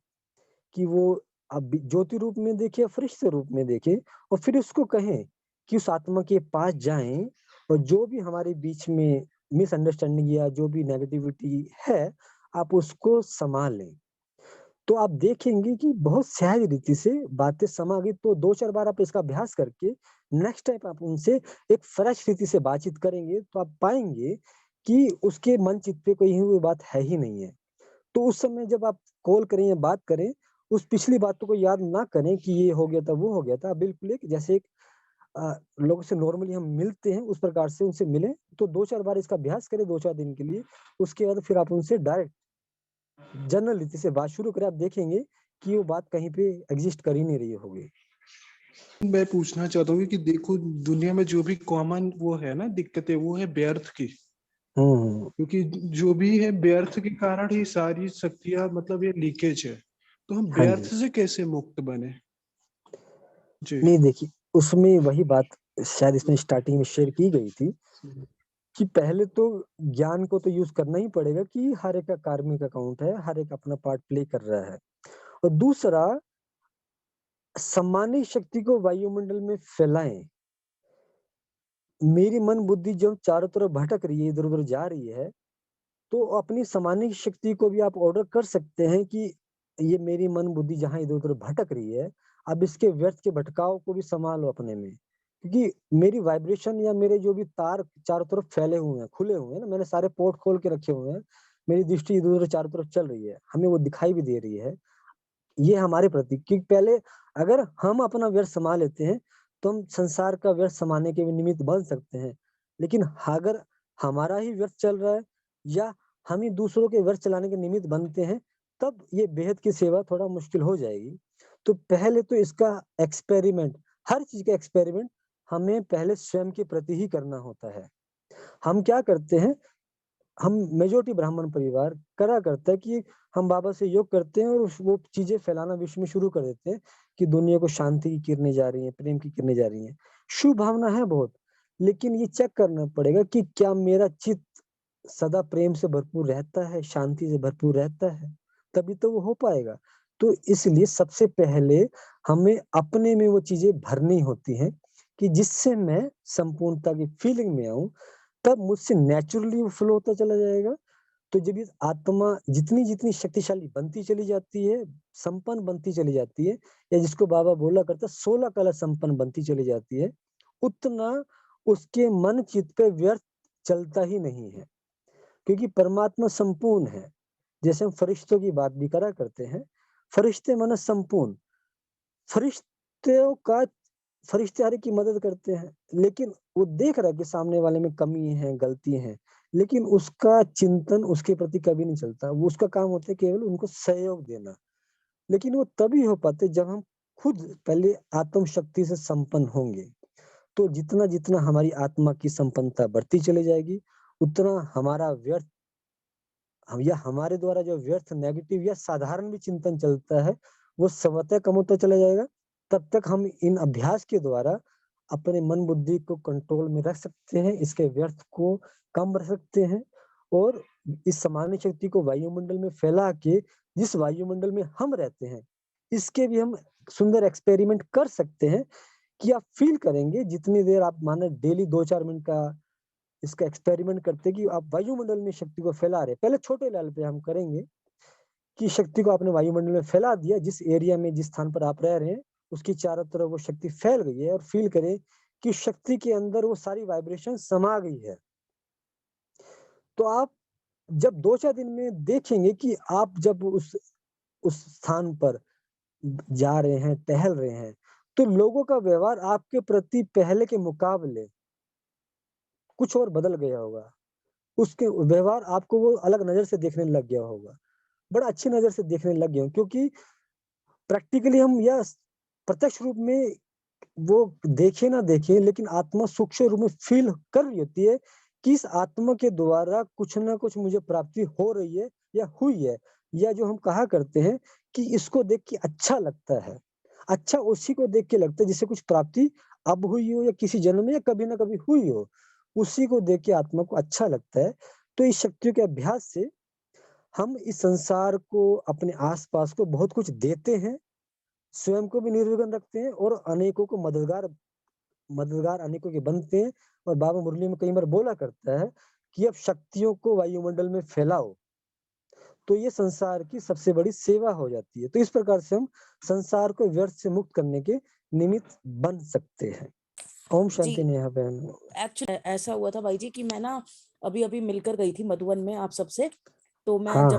कि वो अब ज्योति रूप में देखे या फरिश्ते रूप में देखे, और फिर उसको कहें कि उस आत्मा के पास जाएं और जो भी हमारे बीच में मिसअंडरस्टैंडिंग या जो भी नेगेटिविटी है, आप उसको संभाल लें। तो आप देखेंगे कि बहुत सहज रीति से बातें समा गई। तो 2-4 बार आप इसका अभ्यास करके नेक्स्ट टाइम आप उनसे एक फ्रेश रीति से बातचीत करेंगे, तो आप पाएंगे कि उसके मन चित्त पे कोई हुई बात है ही नहीं है। तो उस समय जब आप कॉल करें या बात करें, उस पिछली बातों को याद ना करें कि ये हो गया था, वो हो गया था। बिल्कुल एक जैसे एक लोगों से नॉर्मली हम मिलते हैं, उस प्रकार से उनसे मिलें। तो 2-4 बार इसका अभ्यास करें 2-4 दिन के लिए। उसके बाद फिर आप उनसे डायरेक्ट जनरल रीति से बात शुरू करें, आप देखेंगे कि वो बात कहीं पे एग्जिस्ट कर ही नहीं रही होगी। मैं पूछना चाहता हूँ कि देखो, दुनिया में जो भी कॉमन वो है ना दिक्कतें, वो है व्यर्थ की। क्योंकि जो भी है व्यर्थ के कारण ही सारी शक्तियां, मतलब ये लीकेज है। तो हम हाँ व्यर्थ जी। से कैसे मुक्त बने? जी नहीं देखिए, उसमें वही बात शायद इसमें स्टार्टिंग में शेयर की गई थी कि पहले तो ज्ञान को तो यूज करना ही पड़ेगा कि हर एक का कार्मिक अकाउंट है, हर एक अपना पार्ट प्ले कर रहा है। और दूसरा, सम्मानित शक्ति को वायुमंडल में फैलाएं। मेरी मन बुद्धि जब चारों तरफ भटक रही है, इधर उधर जा रही है, तो अपनी सम्मानित शक्ति को भी आप ऑर्डर कर सकते हैं कि ये मेरी मन बुद्धि जहां इधर उधर भटक रही है, अब इसके व्यर्थ के भटकाव को भी संभालो अपने में, क्योंकि मेरी वाइब्रेशन या मेरे जो भी तार चारों तरफ फैले हुए हैं, खुले हुए हैं ना, मैंने सारे पोर्ट खोल के रखे हुए हैं, मेरी दृष्टि इधर उधर चारों तरफ चल रही है, हमें वो दिखाई भी दे रही है। ये हमारे प्रति, क्योंकि पहले अगर हम अपना व्यर्थ संभाल लेते हैं तो हम संसार का व्यर्थ संभालने के भी निमित्त बन सकते हैं। लेकिन अगर हमारा ही व्यर्थ चल रहा है या हम ही दूसरों के व्यर्थ चलाने के निमित्त बनते हैं, तब ये बेहद की सेवा थोड़ा मुश्किल हो जाएगी। तो पहले तो इसका एक्सपेरिमेंट, हर चीज का एक्सपेरिमेंट हमें पहले स्वयं के प्रति ही करना होता है। हम क्या करते हैं, हम मेजोरिटी ब्राह्मण परिवार करा करता है कि हम बाबा से योग करते हैं और वो चीजें फैलाना विश्व में शुरू कर देते हैं कि दुनिया को शांति की किरणें जा रही हैं, प्रेम की किरणें जा रही हैं। शुभ भावना है बहुत, लेकिन ये चेक करना पड़ेगा कि क्या मेरा चित्त सदा प्रेम से भरपूर रहता है, शांति से भरपूर रहता है, तभी तो वो हो पाएगा। तो इसलिए सबसे पहले हमें अपने में वो चीजें भरनी होती हैं कि जिससे मैं संपूर्णता की फीलिंग में आऊं, तब मुझसे नेचुरली वो फ्लो होता चला जाएगा। तो जब ये आत्मा जितनी जितनी शक्तिशाली बनती चली जाती है, संपन्न बनती चली जाती है, या जिसको बाबा बोला करता 16 कला संपन्न बनती चली जाती है, उतना उसके मन चित्त पे व्यर्थ चलता ही नहीं है, क्योंकि परमात्मा संपूर्ण है। जैसे हम फरिश्तों की बात भी करा करते हैं, फरिश्ते मन संपूर्ण, फरिश्तों का फरिश्ते हर एक की मदद करते हैं, लेकिन वो देख रहा है कि सामने वाले में कमी है, गलती है, लेकिन उसका चिंतन उसके प्रति कभी नहीं चलता। वो उसका काम होता है केवल उनको सहयोग देना। लेकिन वो तभी हो पाते जब हम खुद पहले आत्म शक्ति से संपन्न होंगे। तो जितना जितना हमारी आत्मा की संपन्नता बढ़ती चली जाएगी, उतना हमारा व्यर्थ या हमारे द्वारा जो व्यर्थ, नेगेटिव या साधारण भी चिंतन चलता है, वो स्वतः कम होता चला जाएगा। तब तक हम इन अभ्यास के द्वारा अपने मन बुद्धि को कंट्रोल में रख सकते हैं, इसके व्यर्थ को कम रख सकते हैं, और इस सामान्य शक्ति को वायुमंडल में फैला के जिस वायुमंडल में हम रहते हैं, इसके भी हम सुंदर एक्सपेरिमेंट कर सकते हैं कि आप फील करेंगे जितनी देर आप माने डेली 2-4 मिनट का इसका एक्सपेरिमेंट करते कि आप वायुमंडल में शक्ति को फैला रहे। पहले छोटे लेवल पे हम करेंगे कि शक्ति को आपने वायुमंडल में फैला दिया, जिस एरिया में जिस स्थान पर आप रह रहे हैं उसकी चारों तरफ वो शक्ति फैल गई है, और फील करें कि शक्ति के अंदर वो सारी वाइब्रेशन समा गई है। तो आप जब 2-4 दिन में देखेंगे कि आप जब उस स्थान पर जा रहे हैं, टहल रहे हैं, तो लोगों का व्यवहार आपके प्रति पहले के मुकाबले कुछ और बदल गया होगा। उसके व्यवहार आपको वो अलग नजर से देखने लग गया होगा, बड़ा अच्छी नजर से देखने लग गए हो, क्योंकि प्रैक्टिकली हम यह प्रत्यक्ष रूप में वो देखे ना देखे, लेकिन आत्मा सूक्ष्म रूप में फील कर रही होती है कि इस आत्मा के द्वारा कुछ ना कुछ मुझे प्राप्ति हो रही है या हुई है, या जो हम कहा करते हैं कि इसको देख के अच्छा लगता है। अच्छा उसी को देख के लगता है जिससे कुछ प्राप्ति अब हुई हो या किसी जन्म में या कभी ना कभी हुई हो, उसी को देख के आत्मा को अच्छा लगता है। तो इस शक्तियों के अभ्यास से हम इस संसार को, अपने आसपास को बहुत कुछ देते हैं, स्वयं को भी निर्विघ्न रखते हैं, और अनेकों को मददगार अनेकों के बनते हैं। और बाबा मुरली में कई बार बोला करता है कि अब शक्तियों को वायुमंडल में फैलाओ, तो ये संसार की सबसे बड़ी सेवा हो जाती है। तो इस प्रकार से हम संसार को व्यर्थ से मुक्त करने के निमित्त बन सकते हैं। ओम शांति नेहा बहन। एक्चुअली ऐसा हुआ था भाई जी कि मैं ना अभी मिलकर गई थी मधुबन में आप सबसे, तो मैं हाँ,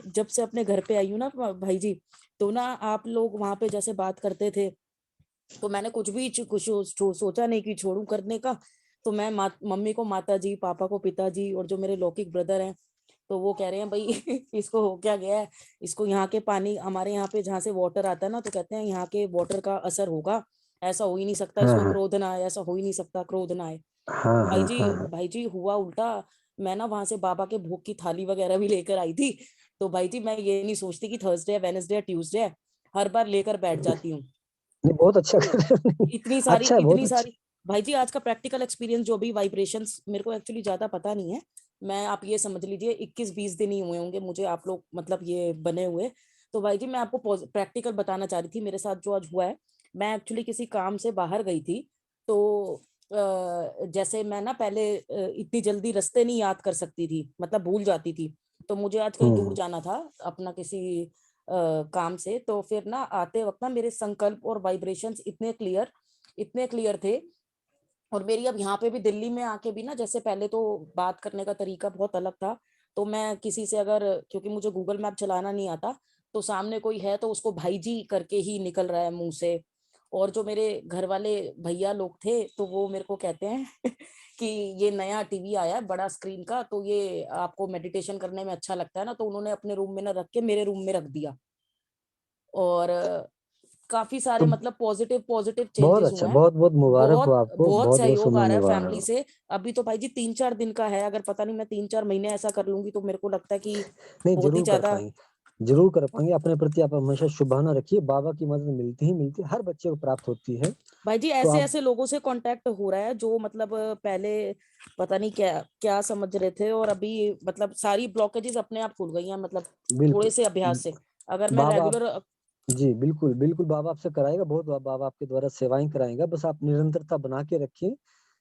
जब से अपने घर पे आई हूँ ना भाई जी, तो ना आप लोग वहां पे जैसे बात करते थे, तो मैंने कुछ भी सोचा नहीं कि छोड़ू करने का। तो मैं मम्मी को माता जी, पापा को पिताजी, और जो मेरे लौकिक ब्रदर हैं, तो वो कह रहे हैं भाई इसको हो क्या गया है, इसको यहाँ के पानी, हमारे यहाँ पे जहाँ से वाटर आता है ना, तो कहते हैं यहाँ के वाटर का असर होगा, ऐसा हो ही नहीं सकता, इसको क्रोध ना आए, ऐसा हो ही नहीं सकता क्रोध ना आए। भाई जी हुआ उल्टा। मैं ना वहां से बाबा के भोग की थाली वगैरह भी लेकर आई थी। तो भाई जी मैं ये नहीं सोचती कि थर्सडे है, वेडनेसडे है, ट्यूसडे है, हर बार लेकर बैठ जाती हूँ। नहीं बहुत अच्छा कर रहे हो। इतनी सारी अच्छा है, बहुत इतनी अच्छा। सारी भाई जी आज का प्रैक्टिकल एक्सपीरियंस जो भी वाइब्रेशंस, मेरे को एक्चुअली ज्यादा पता नहीं है, मैं आप ये समझ लीजिए 21-20 दिन ही हुए होंगे मुझे आप लोग मतलब ये बने हुए। तो भाई जी मैं आपको प्रैक्टिकल बताना चाह रही थी मेरे साथ जो आज हुआ है। मैं एक्चुअली किसी काम से बाहर गई थी, तो जैसे मैं ना पहले इतनी जल्दी रास्ते नहीं याद कर सकती थी, मतलब भूल जाती थी। तो मुझे आज कहीं दूर जाना था अपना किसी काम से, तो फिर ना आते वक्त ना मेरे संकल्प और वाइब्रेशंस इतने क्लियर थे। और मेरी अब यहाँ पे भी दिल्ली में आके भी ना, जैसे पहले तो बात करने का तरीका बहुत अलग था, तो मैं किसी से अगर, क्योंकि मुझे गूगल मैप चलाना नहीं आता, तो सामने कोई है तो उसको भाई जी करके ही निकल रहा है मुंह से। और जो मेरे घर वाले भैया लोग थे तो वो मेरे को कहते हैं कि ये नया टीवी आया है बड़ा स्क्रीन का, तो ये आपको मेडिटेशन करने में अच्छा लगता है ना, तो उन्होंने अपने रूम में ना रख के मेरे रूम में रख दिया। और काफी सारे तो मतलब पॉजिटिव पॉजिटिव बहुत चेंजेस अच्छा, हुए हैं। बहुत बहुत मुबारक हो बहुत आपको, बहुत बहुत बहुत सहयोग आ रहा है शुभ फैमिली से। अभी तो भाई जी 3-4 दिन का है, अगर पता नहीं मैं 3-4 महीने ऐसा कर लूंगी तो मेरे को लगता है कि नहीं बहुत ही जरूर कर ज्यादा। पाएंगे, जरूर कर पाएंगे। अपने प्रति आप हमेशा शुभभावना रखिए, बाबा की मदद मिलती ही मिलती है, हर बच्चे को प्राप्त होती है। भाई जी तो ऐसे आप ऐसे लोगों से कांटेक्ट हो रहा है जो मतलब पहले पता नहीं क्या क्या समझ रहे थे, और अभी मतलब सारी ब्लॉकेजेस अपने आप खुल गई हैं, मतलब थोड़े बिल्कुल से अभ्यास से। अगर मैं बाबा रेगुलर जी बिल्कुल बिल्कुल, बाबा आपसे कराएगा, बहुत बाबा आपके द्वारा सेवाएं कराएगा, बस आप निरंतरता बना के रखिए।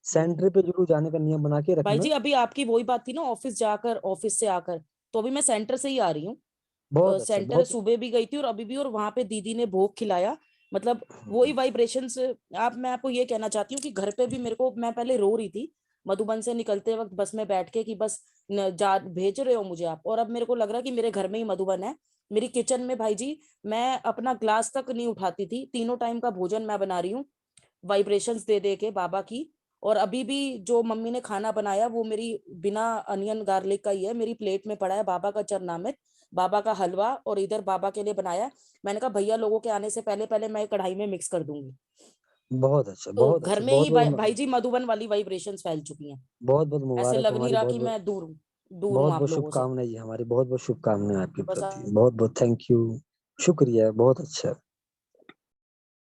सेंटर पे जरूर जाने का नियम बना के भाई रखना। जी अभी आपकी वही बात थी ना, ऑफिस जाकर ऑफिस से आकर, तो अभी मैं सेंटर से ही आ रही हूँ। बहुत अच्छा, सेंटर बहुत सुबह भी गई थी और अभी भी, और वहां पे दीदी ने भोग खिलाया, मतलब वही वाइब्रेशंस। आप मैं आपको ये कहना चाहती हूँ कि घर पे भी मेरे को, मैं पहले रो रही थी मधुबन से निकलते वक्त बस में बैठ के कि बस जा भेज रहे हो मुझे आप, और अब मेरे को लग रहा है कि मेरे घर में ही मधुबन है। मेरी किचन में भाई जी मैं अपना ग्लास तक नहीं उठाती थी, तीनों टाइम का भोजन मैं बना रही हूँ वाइब्रेशंस दे दे के बाबा की। और अभी भी जो मम्मी ने खाना बनाया वो मेरी बिना अनियन गार्लिक का ही है, मेरी प्लेट में पड़ा है बाबा का चरनामृत, बाबा का हलवा, और इधर बाबा के लिए बनाया है। मैंने कहा भैया लोगों के आने से पहले पहले मैं कढ़ाई में मिक्स कर दूंगी। बहुत अच्छा, तो बहुत घर अच्छा, में ही बहुत बहुत भाई जी मधुबन वाली वाइब्रेशंस फैल चुकी हैं। बहुत बहुत ऐसे मुबारक हो, लग नहीं हमारी रहा बहुत कि बहुत मैं दूर हूँ बहुत आप बहुत लोगों से। शुभकामनाएं जी, हमारी बहुत बहुत शुभकामनाएं आपके बस प्रति, बहुत बहुत थैंक यू, शुक्रिया, बहुत अच्छा।